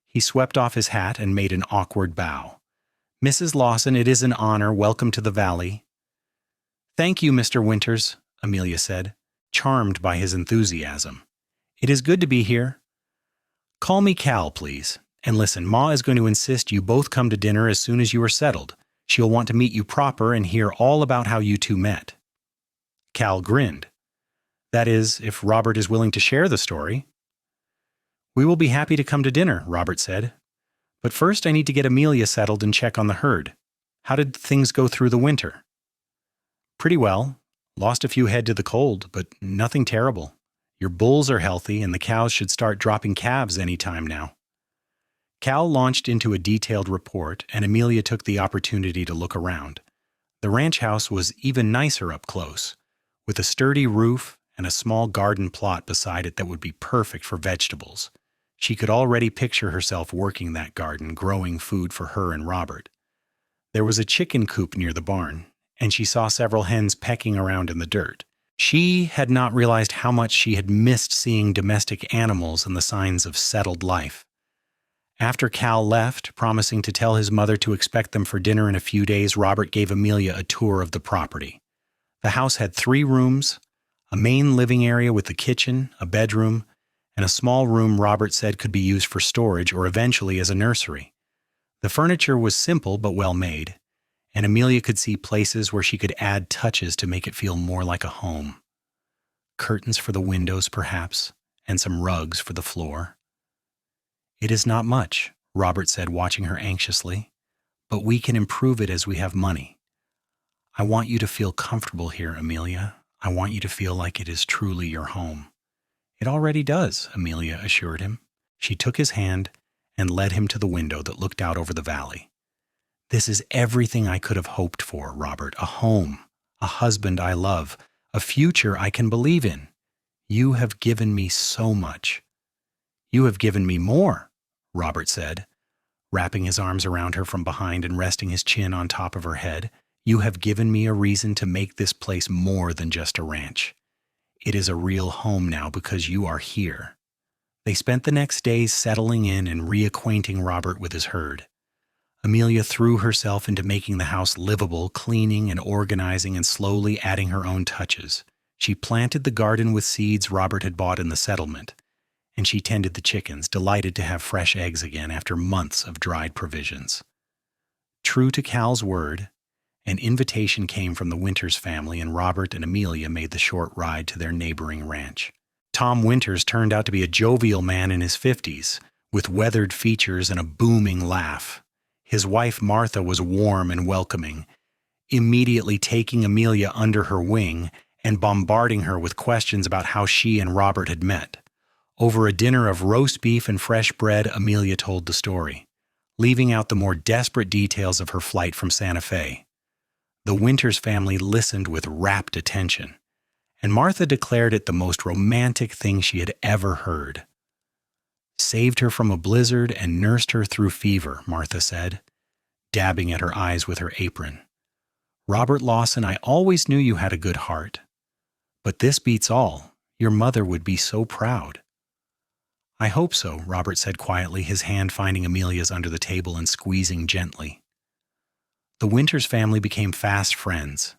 He swept off his hat and made an awkward bow. "Mrs. Lawson, it is an honor. Welcome to the valley." "Thank you, Mr. Winters," Amelia said, charmed by his enthusiasm. "It is good to be here. Call me Cal, please. And listen, Ma is going to insist you both come to dinner as soon as you are settled. She'll want to meet you proper and hear all about how you two met." Cal grinned. "That is, if Robert is willing to share the story." "We will be happy to come to dinner," Robert said. "But first I need to get Amelia settled and check on the herd. How did things go through the winter?" "Pretty well. Lost a few head to the cold, but nothing terrible. Your bulls are healthy and the cows should start dropping calves any time now." Cal launched into a detailed report, and Amelia took the opportunity to look around. The ranch house was even nicer up close, with a sturdy roof and a small garden plot beside it that would be perfect for vegetables. She could already picture herself working that garden, growing food for her and Robert. There was a chicken coop near the barn, and she saw several hens pecking around in the dirt. She had not realized how much she had missed seeing domestic animals and the signs of settled life. After Cal left, promising to tell his mother to expect them for dinner in a few days, Robert gave Amelia a tour of the property. The house had 3 rooms, a main living area with a kitchen, a bedroom, and a small room Robert said could be used for storage or eventually as a nursery. The furniture was simple but well made, and Amelia could see places where she could add touches to make it feel more like a home. Curtains for the windows, perhaps, and some rugs for the floor. "It is not much," Robert said, watching her anxiously, "but we can improve it as we have money. I want you to feel comfortable here, Amelia. I want you to feel like it is truly your home." "It already does," Amelia assured him. She took his hand and led him to the window that looked out over the valley. "This is everything I could have hoped for, Robert. A home, a husband I love, a future I can believe in. You have given me so much." "You have given me more," Robert said, wrapping his arms around her from behind and resting his chin on top of her head. "You have given me a reason to make this place more than just a ranch. It is a real home now because you are here." They spent the next days settling in and reacquainting Robert with his herd. Amelia threw herself into making the house livable, cleaning and organizing and slowly adding her own touches. She planted the garden with seeds Robert had bought in the settlement, and she tended the chickens, delighted to have fresh eggs again after months of dried provisions. True to Cal's word, an invitation came from the Winters family, and Robert and Amelia made the short ride to their neighboring ranch. Tom Winters turned out to be a jovial man in his 50s, with weathered features and a booming laugh. His wife Martha was warm and welcoming, immediately taking Amelia under her wing and bombarding her with questions about how she and Robert had met. Over a dinner of roast beef and fresh bread, Amelia told the story, leaving out the more desperate details of her flight from Santa Fe. The Winters family listened with rapt attention, and Martha declared it the most romantic thing she had ever heard. "Saved her from a blizzard and nursed her through fever," Martha said, dabbing at her eyes with her apron. "Robert Lawson, I always knew you had a good heart. But this beats all. Your mother would be so proud." "I hope so," Robert said quietly, his hand finding Amelia's under the table and squeezing gently. The Winters family became fast friends,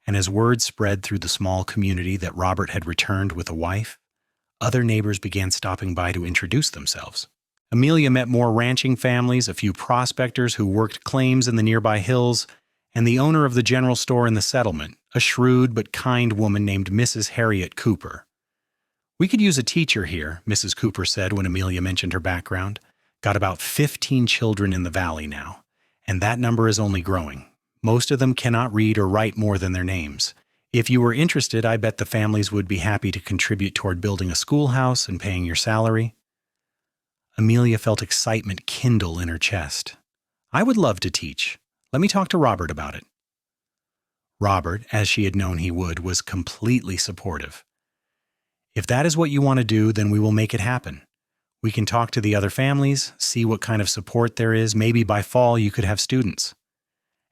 and as word spread through the small community that Robert had returned with a wife, other neighbors began stopping by to introduce themselves. Amelia met more ranching families, a few prospectors who worked claims in the nearby hills, and the owner of the general store in the settlement, a shrewd but kind woman named Mrs. Harriet Cooper. "We could use a teacher here," Mrs. Cooper said when Amelia mentioned her background. "Got about 15 children in the valley now, and that number is only growing. Most of them cannot read or write more than their names. If you were interested, I bet the families would be happy to contribute toward building a schoolhouse and paying your salary." Amelia felt excitement kindle in her chest. "I would love to teach. Let me talk to Robert about it." Robert, as she had known he would, was completely supportive. "If that is what you want to do, then we will make it happen. We can talk to the other families, see what kind of support there is. Maybe by fall you could have students."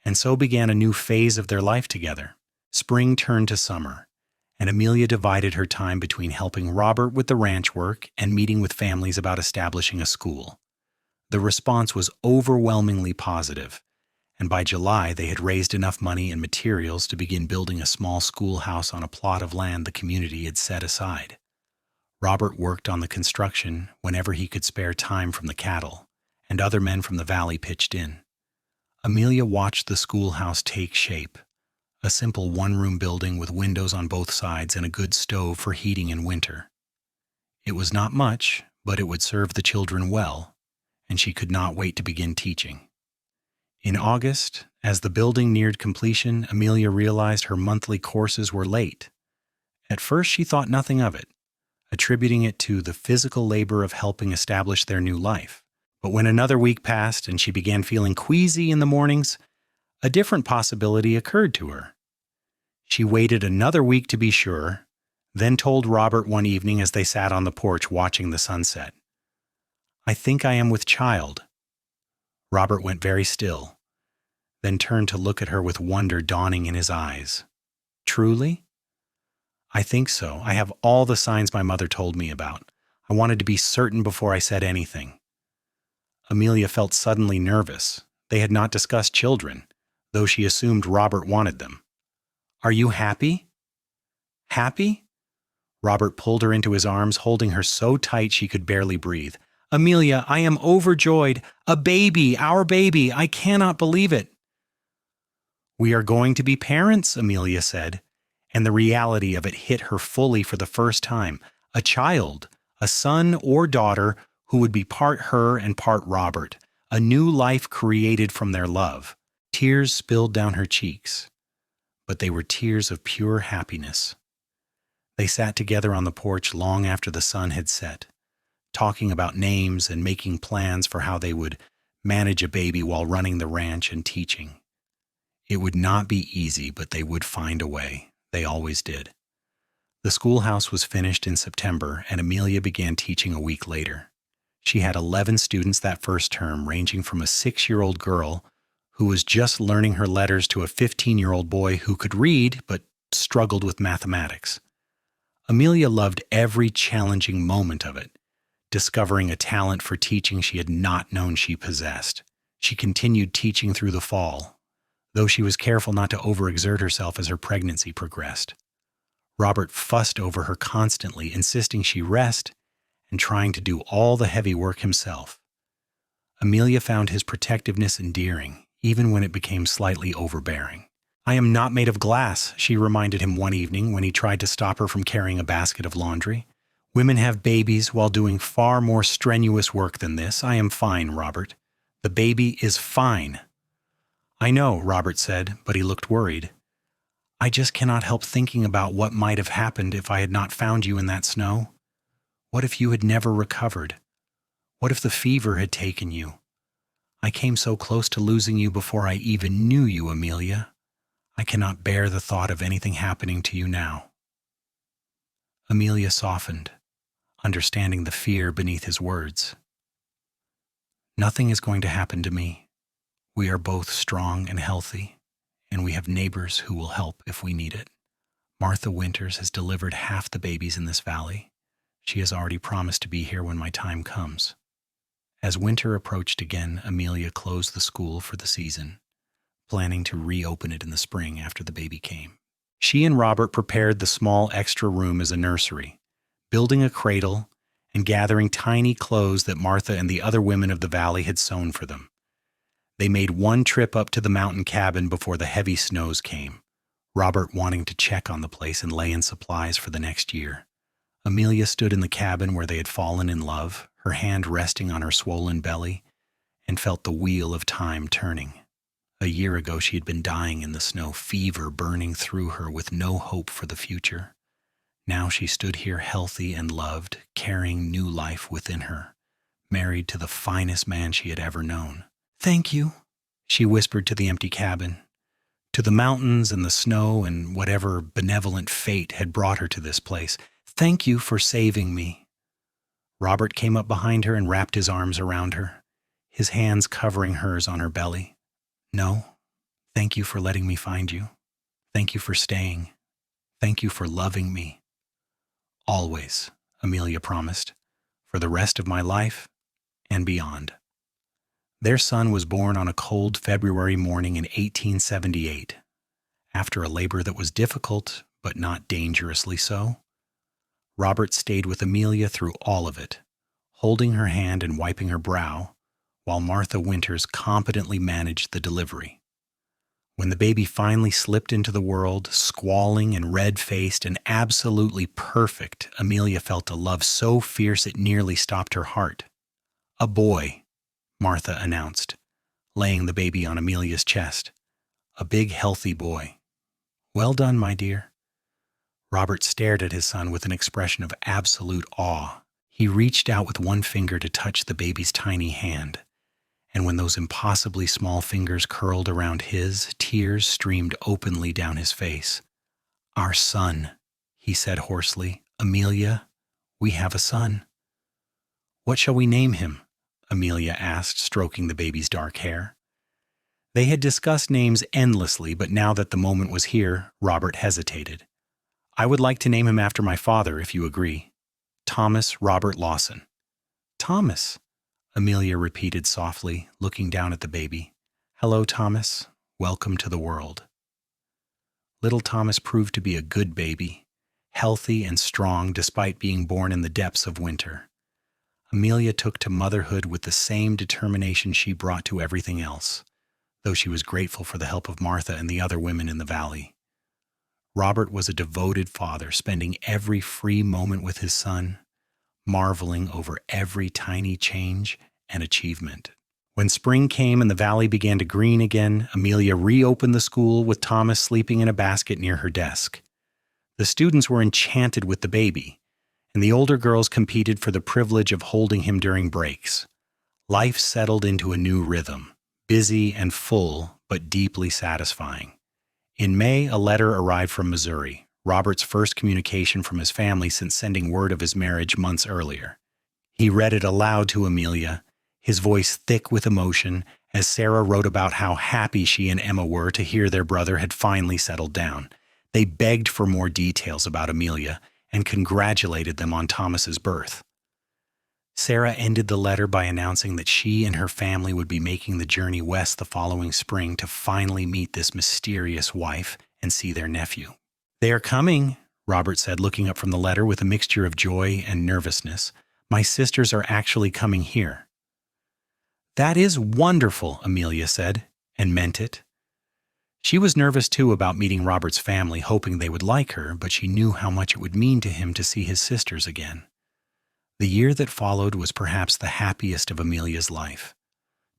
And so began a new phase of their life together. Spring turned to summer, and Amelia divided her time between helping Robert with the ranch work and meeting with families about establishing a school. The response was overwhelmingly positive, and by July they had raised enough money and materials to begin building a small schoolhouse on a plot of land the community had set aside. Robert worked on the construction whenever he could spare time from the cattle, and other men from the valley pitched in. Amelia watched the schoolhouse take shape, a simple one-room building with windows on both sides and a good stove for heating in winter. It was not much, but it would serve the children well, and she could not wait to begin teaching. In August, as the building neared completion, Amelia realized her monthly courses were late. At first she thought nothing of it, attributing it to the physical labor of helping establish their new life. But when another week passed and she began feeling queasy in the mornings, a different possibility occurred to her. She waited another week to be sure, then told Robert one evening as they sat on the porch watching the sunset, "I think I am with child." Robert went very still, then turned to look at her with wonder dawning in his eyes. "Truly?" "I think so. I have all the signs my mother told me about. I wanted to be certain before I said anything." Amelia felt suddenly nervous. They had not discussed children, though she assumed Robert wanted them. "Are you happy?" "Happy?" Robert pulled her into his arms, holding her so tight she could barely breathe. "Amelia, I am overjoyed. A baby, our baby. I cannot believe it." "We are going to be parents," Amelia said, and the reality of it hit her fully for the first time. A child, a son or daughter who would be part her and part Robert, a new life created from their love. Tears spilled down her cheeks, but they were tears of pure happiness. They sat together on the porch long after the sun had set, talking about names and making plans for how they would manage a baby while running the ranch and teaching. It would not be easy, but they would find a way. They always did. The schoolhouse was finished in September, and Amelia began teaching a week later. She had 11 students that first term, ranging from a 6-year-old girl who was just learning her letters to a 15-year-old boy who could read but struggled with mathematics. Amelia loved every challenging moment of it, discovering a talent for teaching she had not known she possessed. She continued teaching through the fall, though she was careful not to overexert herself as her pregnancy progressed. Robert fussed over her constantly, insisting she rest and trying to do all the heavy work himself. Amelia found his protectiveness endearing, even when it became slightly overbearing. "I am not made of glass," she reminded him one evening when he tried to stop her from carrying a basket of laundry. "Women have babies while doing far more strenuous work than this. I am fine, Robert. The baby is fine." "I know," Robert said, but he looked worried. "I just cannot help thinking about what might have happened if I had not found you in that snow. What if you had never recovered? What if the fever had taken you? I came so close to losing you before I even knew you, Amelia. I cannot bear the thought of anything happening to you now." Amelia softened, understanding the fear beneath his words. "Nothing is going to happen to me. We are both strong and healthy, and we have neighbors who will help if we need it. Martha Winters has delivered half the babies in this valley. She has already promised to be here when my time comes." As winter approached again, Amelia closed the school for the season, planning to reopen it in the spring after the baby came. She and Robert prepared the small extra room as a nursery, building a cradle and gathering tiny clothes that Martha and the other women of the valley had sewn for them. They made one trip up to the mountain cabin before the heavy snows came, Robert wanting to check on the place and lay in supplies for the next year. Amelia stood in the cabin where they had fallen in love, her hand resting on her swollen belly, and felt the wheel of time turning. A year ago she had been dying in the snow, fever burning through her with no hope for the future. Now she stood here healthy and loved, carrying new life within her, married to the finest man she had ever known. "Thank you," she whispered to the empty cabin, to the mountains and the snow and whatever benevolent fate had brought her to this place. "Thank you for saving me." Robert came up behind her and wrapped his arms around her, his hands covering hers on her belly. "No, thank you for letting me find you. Thank you for staying. Thank you for loving me." "Always," Amelia promised, "for the rest of my life and beyond." Their son was born on a cold February morning in 1878, after a labor that was difficult but not dangerously so. Robert stayed with Amelia through all of it, holding her hand and wiping her brow, while Martha Winters competently managed the delivery. When the baby finally slipped into the world, squalling and red-faced and absolutely perfect, Amelia felt a love so fierce it nearly stopped her heart. "A boy," Martha announced, laying the baby on Amelia's chest. "A big, healthy boy." "Well done, my dear." Robert stared at his son with an expression of absolute awe. He reached out with one finger to touch the baby's tiny hand, and when those impossibly small fingers curled around his, tears streamed openly down his face. "Our son," he said hoarsely. "Amelia, we have a son." "What shall we name him?" Amelia asked, stroking the baby's dark hair. They had discussed names endlessly, but now that the moment was here, Robert hesitated. "I would like to name him after my father, if you agree. Thomas Robert Lawson." "Thomas," Amelia repeated softly, looking down at the baby. "Hello, Thomas. Welcome to the world." Little Thomas proved to be a good baby, healthy and strong despite being born in the depths of winter. Amelia took to motherhood with the same determination she brought to everything else, though she was grateful for the help of Martha and the other women in the valley. Robert was a devoted father, spending every free moment with his son, marveling over every tiny change and achievement. When spring came and the valley began to green again, Amelia reopened the school with Thomas sleeping in a basket near her desk. The students were enchanted with the baby, and the older girls competed for the privilege of holding him during breaks. Life settled into a new rhythm, busy and full, but deeply satisfying. In May, a letter arrived from Missouri, Robert's first communication from his family since sending word of his marriage months earlier. He read it aloud to Amelia, his voice thick with emotion, as Sarah wrote about how happy she and Emma were to hear their brother had finally settled down. They begged for more details about Amelia and congratulated them on Thomas's birth. Sarah ended the letter by announcing that she and her family would be making the journey west the following spring to finally meet this mysterious wife and see their nephew. "They are coming," Robert said, looking up from the letter with a mixture of joy and nervousness. "My sisters are actually coming here." "That is wonderful," Amelia said, and meant it. She was nervous too about meeting Robert's family, hoping they would like her, but she knew how much it would mean to him to see his sisters again. The year that followed was perhaps the happiest of Amelia's life.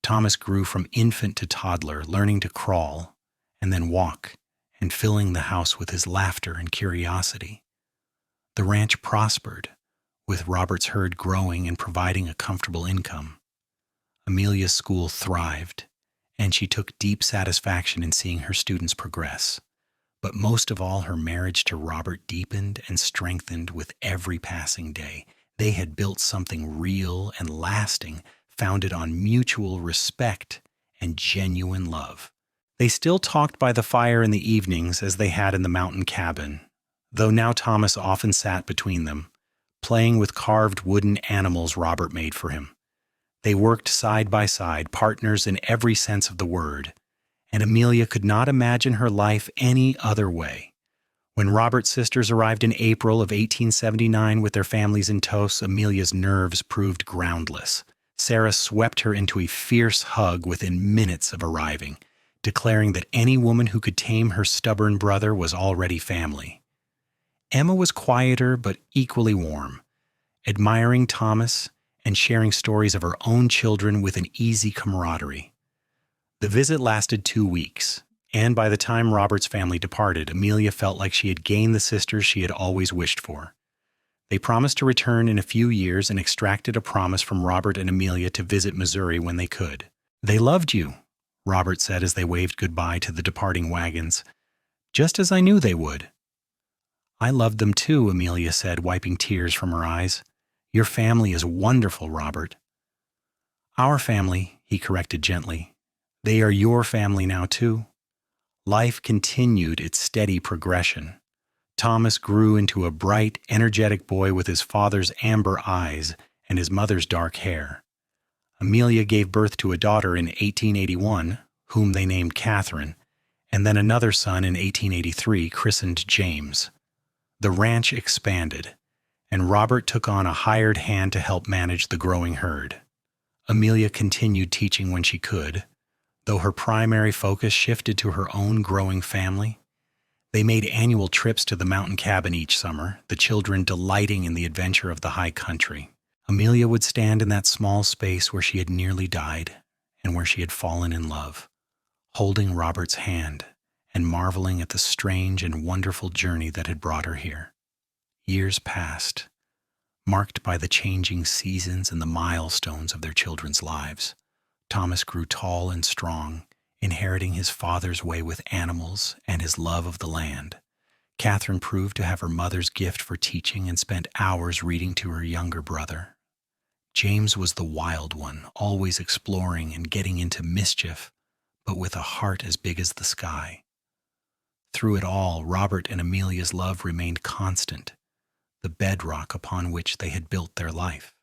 Thomas grew from infant to toddler, learning to crawl and then walk, and filling the house with his laughter and curiosity. The ranch prospered, with Robert's herd growing and providing a comfortable income. Amelia's school thrived, and she took deep satisfaction in seeing her students progress. But most of all, her marriage to Robert deepened and strengthened with every passing day. They had built something real and lasting, founded on mutual respect and genuine love. They still talked by the fire in the evenings as they had in the mountain cabin, though now Thomas often sat between them, playing with carved wooden animals Robert made for him. They worked side by side, partners in every sense of the word, and Amelia could not imagine her life any other way. When Robert's sisters arrived in April of 1879 with their families in tow, Amelia's nerves proved groundless. Sarah swept her into a fierce hug within minutes of arriving, declaring that any woman who could tame her stubborn brother was already family. Emma was quieter but equally warm, admiring Thomas and sharing stories of her own children with an easy camaraderie. The visit lasted 2 weeks, and by the time Robert's family departed, Amelia felt like she had gained the sisters she had always wished for. They promised to return in a few years and extracted a promise from Robert and Amelia to visit Missouri when they could. "They loved you," Robert said as they waved goodbye to the departing wagons, "just as I knew they would." "I loved them too," Amelia said, wiping tears from her eyes. "Your family is wonderful, Robert." "Our family," he corrected gently. "They are your family now too." Life continued its steady progression. Thomas grew into a bright, energetic boy with his father's amber eyes and his mother's dark hair. Amelia gave birth to a daughter in 1881, whom they named Catherine, and then another son in 1883, christened James. The ranch expanded, and Robert took on a hired hand to help manage the growing herd. Amelia continued teaching when she could, though her primary focus shifted to her own growing family. They made annual trips to the mountain cabin each summer, the children delighting in the adventure of the high country. Amelia would stand in that small space where she had nearly died and where she had fallen in love, holding Robert's hand and marveling at the strange and wonderful journey that had brought her here. Years passed, marked by the changing seasons and the milestones of their children's lives. Thomas grew tall and strong, inheriting his father's way with animals and his love of the land. Catherine proved to have her mother's gift for teaching and spent hours reading to her younger brother. James was the wild one, always exploring and getting into mischief, but with a heart as big as the sky. Through it all, Robert and Amelia's love remained constant, the bedrock upon which they had built their life.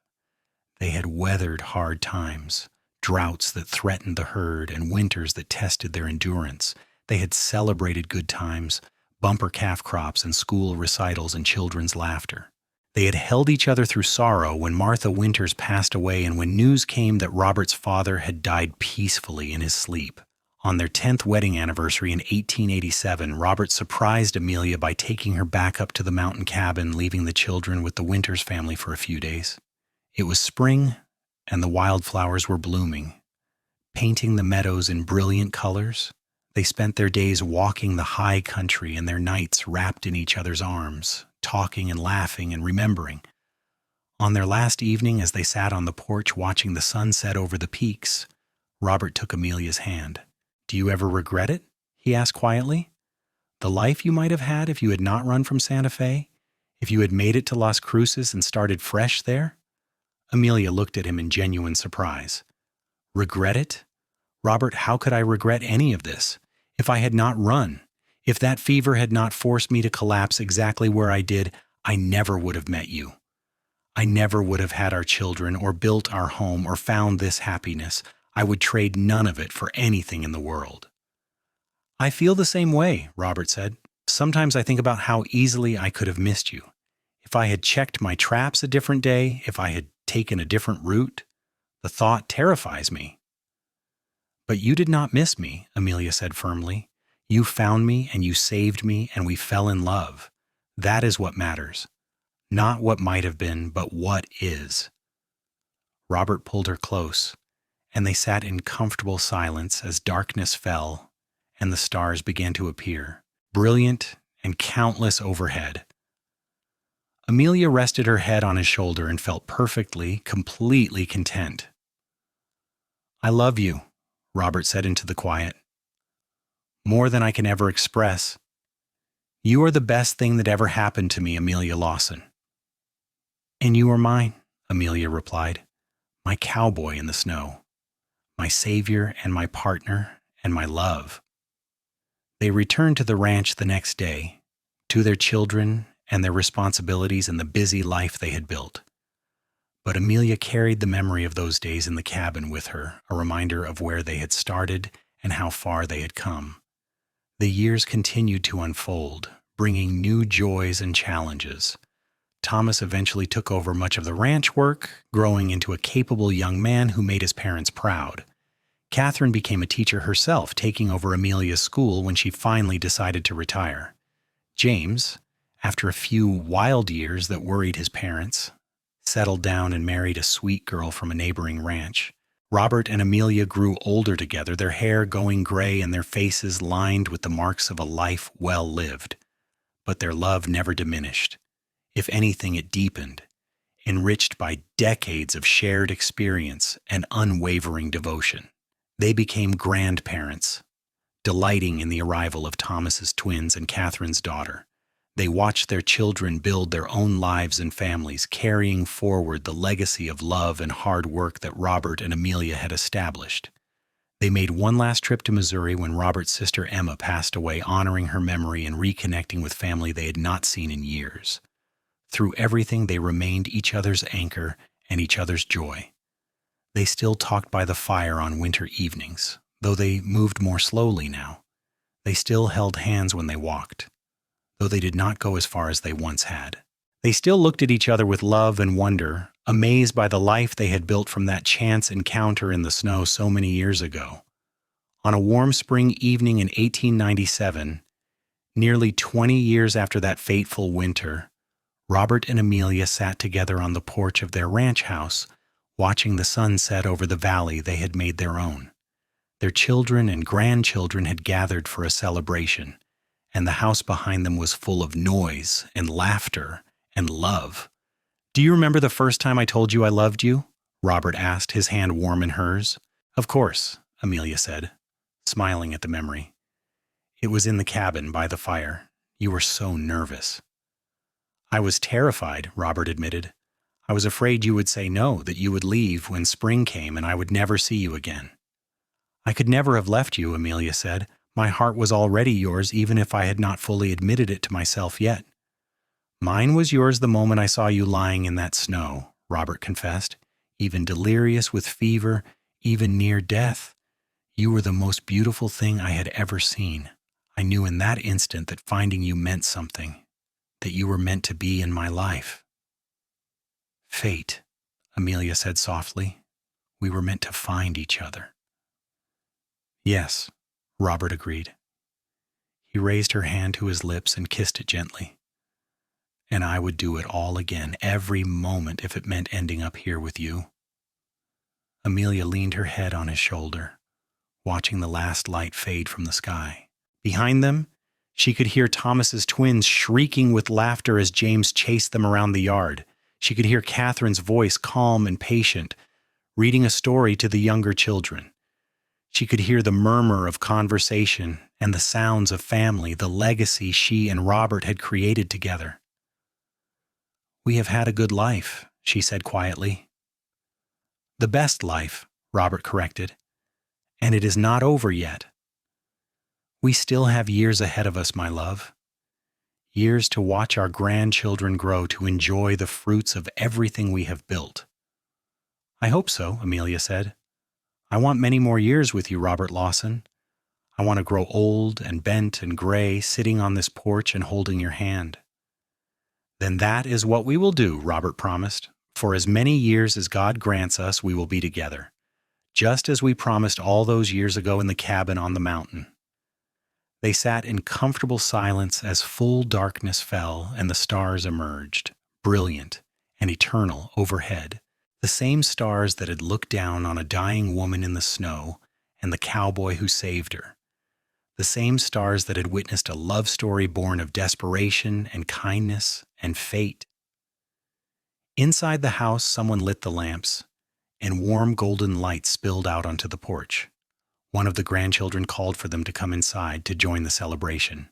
They had weathered hard times, droughts that threatened the herd and winters that tested their endurance. They had celebrated good times, bumper calf crops and school recitals and children's laughter. They had held each other through sorrow when Martha Winters passed away and when news came that Robert's father had died peacefully in his sleep. On their 10th wedding anniversary in 1887, Robert surprised Amelia by taking her back up to the mountain cabin, leaving the children with the Winters family for a few days. It was spring, and the wildflowers were blooming, painting the meadows in brilliant colors. They spent their days walking the high country and their nights wrapped in each other's arms, talking and laughing and remembering. On their last evening, as they sat on the porch watching the sun set over the peaks, Robert took Amelia's hand. "Do you ever regret it?" he asked quietly. "The life you might have had if you had not run from Santa Fe? If you had made it to Las Cruces and started fresh there?" Amelia looked at him in genuine surprise. "Regret it? Robert, how could I regret any of this? If I had not run, if that fever had not forced me to collapse exactly where I did, I never would have met you. I never would have had our children or built our home or found this happiness. I would trade none of it for anything in the world." "I feel the same way," Robert said. "Sometimes I think about how easily I could have missed you. If I had checked my traps a different day, if I had taken a different route, the thought terrifies me." "But you did not miss me," Amelia said firmly. "You found me and you saved me and we fell in love. That is what matters. Not what might have been, but what is." Robert pulled her close, and they sat in comfortable silence as darkness fell and the stars began to appear, brilliant and countless overhead. Amelia rested her head on his shoulder and felt perfectly, completely content. "I love you," Robert said into the quiet. "More than I can ever express. You are the best thing that ever happened to me, Amelia Lawson." "And you are mine," Amelia replied. "My cowboy in the snow, my savior and my partner and my love." They returned to the ranch the next day, to their children and their responsibilities and the busy life they had built. But Amelia carried the memory of those days in the cabin with her, a reminder of where they had started and how far they had come. The years continued to unfold, bringing new joys and challenges. Thomas eventually took over much of the ranch work, growing into a capable young man who made his parents proud. Catherine became a teacher herself, taking over Amelia's school when she finally decided to retire. James, after a few wild years that worried his parents, settled down and married a sweet girl from a neighboring ranch. Robert and Amelia grew older together, their hair going gray and their faces lined with the marks of a life well lived. But their love never diminished. If anything, it deepened, enriched by decades of shared experience and unwavering devotion. They became grandparents, delighting in the arrival of Thomas's twins and Catherine's daughter. They watched their children build their own lives and families, carrying forward the legacy of love and hard work that Robert and Amelia had established. They made one last trip to Missouri when Robert's sister Emma passed away, honoring her memory and reconnecting with family they had not seen in years. Through everything, they remained each other's anchor and each other's joy. They still talked by the fire on winter evenings, though they moved more slowly now. They still held hands when they walked, though they did not go as far as they once had. They still looked at each other with love and wonder, amazed by the life they had built from that chance encounter in the snow so many years ago. On a warm spring evening in 1897, nearly 20 years after that fateful winter, Robert and Amelia sat together on the porch of their ranch house, watching the sun set over the valley they had made their own. Their children and grandchildren had gathered for a celebration, and the house behind them was full of noise and laughter and love. "Do you remember the first time I told you I loved you?" Robert asked, his hand warm in hers. "Of course," Amelia said, smiling at the memory. "It was in the cabin by the fire. You were so nervous." "I was terrified," Robert admitted. "I was afraid you would say no, that you would leave when spring came and I would never see you again." "I could never have left you," Amelia said. "My heart was already yours, even if I had not fully admitted it to myself yet." "Mine was yours the moment I saw you lying in that snow," Robert confessed. "Even delirious with fever, even near death, you were the most beautiful thing I had ever seen. I knew in that instant that finding you meant something, that you were meant to be in my life." "Fate," Amelia said softly. "We were meant to find each other." "Yes," Robert agreed. He raised her hand to his lips and kissed it gently. "And I would do it all again, every moment, if it meant ending up here with you." Amelia leaned her head on his shoulder, watching the last light fade from the sky. Behind them, she could hear Thomas's twins shrieking with laughter as James chased them around the yard. She could hear Catherine's voice, calm and patient, reading a story to the younger children. She could hear the murmur of conversation and the sounds of family, the legacy she and Robert had created together. "We have had a good life," she said quietly. "The best life," Robert corrected. "And it is not over yet. We still have years ahead of us, my love. Years to watch our grandchildren grow to enjoy the fruits of everything we have built. I hope so, Amelia said. I want many more years with you, Robert Lawson. I want to grow old and bent and gray, sitting on this porch and holding your hand. Then that is what we will do, Robert promised. For as many years as God grants us, we will be together, just as we promised all those years ago in the cabin on the mountain. They sat in comfortable silence as full darkness fell and the stars emerged, brilliant and eternal overhead, the same stars that had looked down on a dying woman in the snow and the cowboy who saved her, the same stars that had witnessed a love story born of desperation and kindness and fate. Inside the house, someone lit the lamps, and warm golden light spilled out onto the porch. One of the grandchildren called for them to come inside to join the celebration.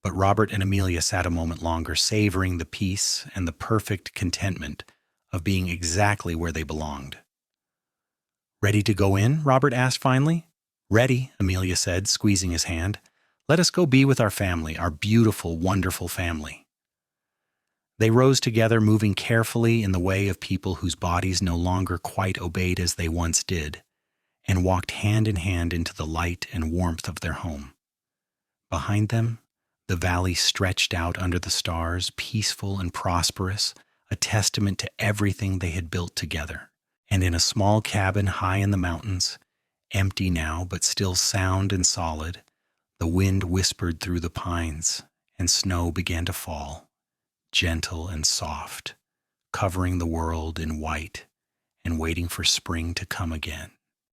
But Robert and Amelia sat a moment longer, savoring the peace and the perfect contentment of being exactly where they belonged. "Ready to go in?" Robert asked finally. "Ready," Amelia said, squeezing his hand. "Let us go be with our family, our beautiful, wonderful family." They rose together, moving carefully in the way of people whose bodies no longer quite obeyed as they once did, and walked hand in hand into the light and warmth of their home. Behind them, the valley stretched out under the stars, peaceful and prosperous, a testament to everything they had built together. And in a small cabin high in the mountains, empty now but still sound and solid, the wind whispered through the pines, and snow began to fall, gentle and soft, covering the world in white and waiting for spring to come again.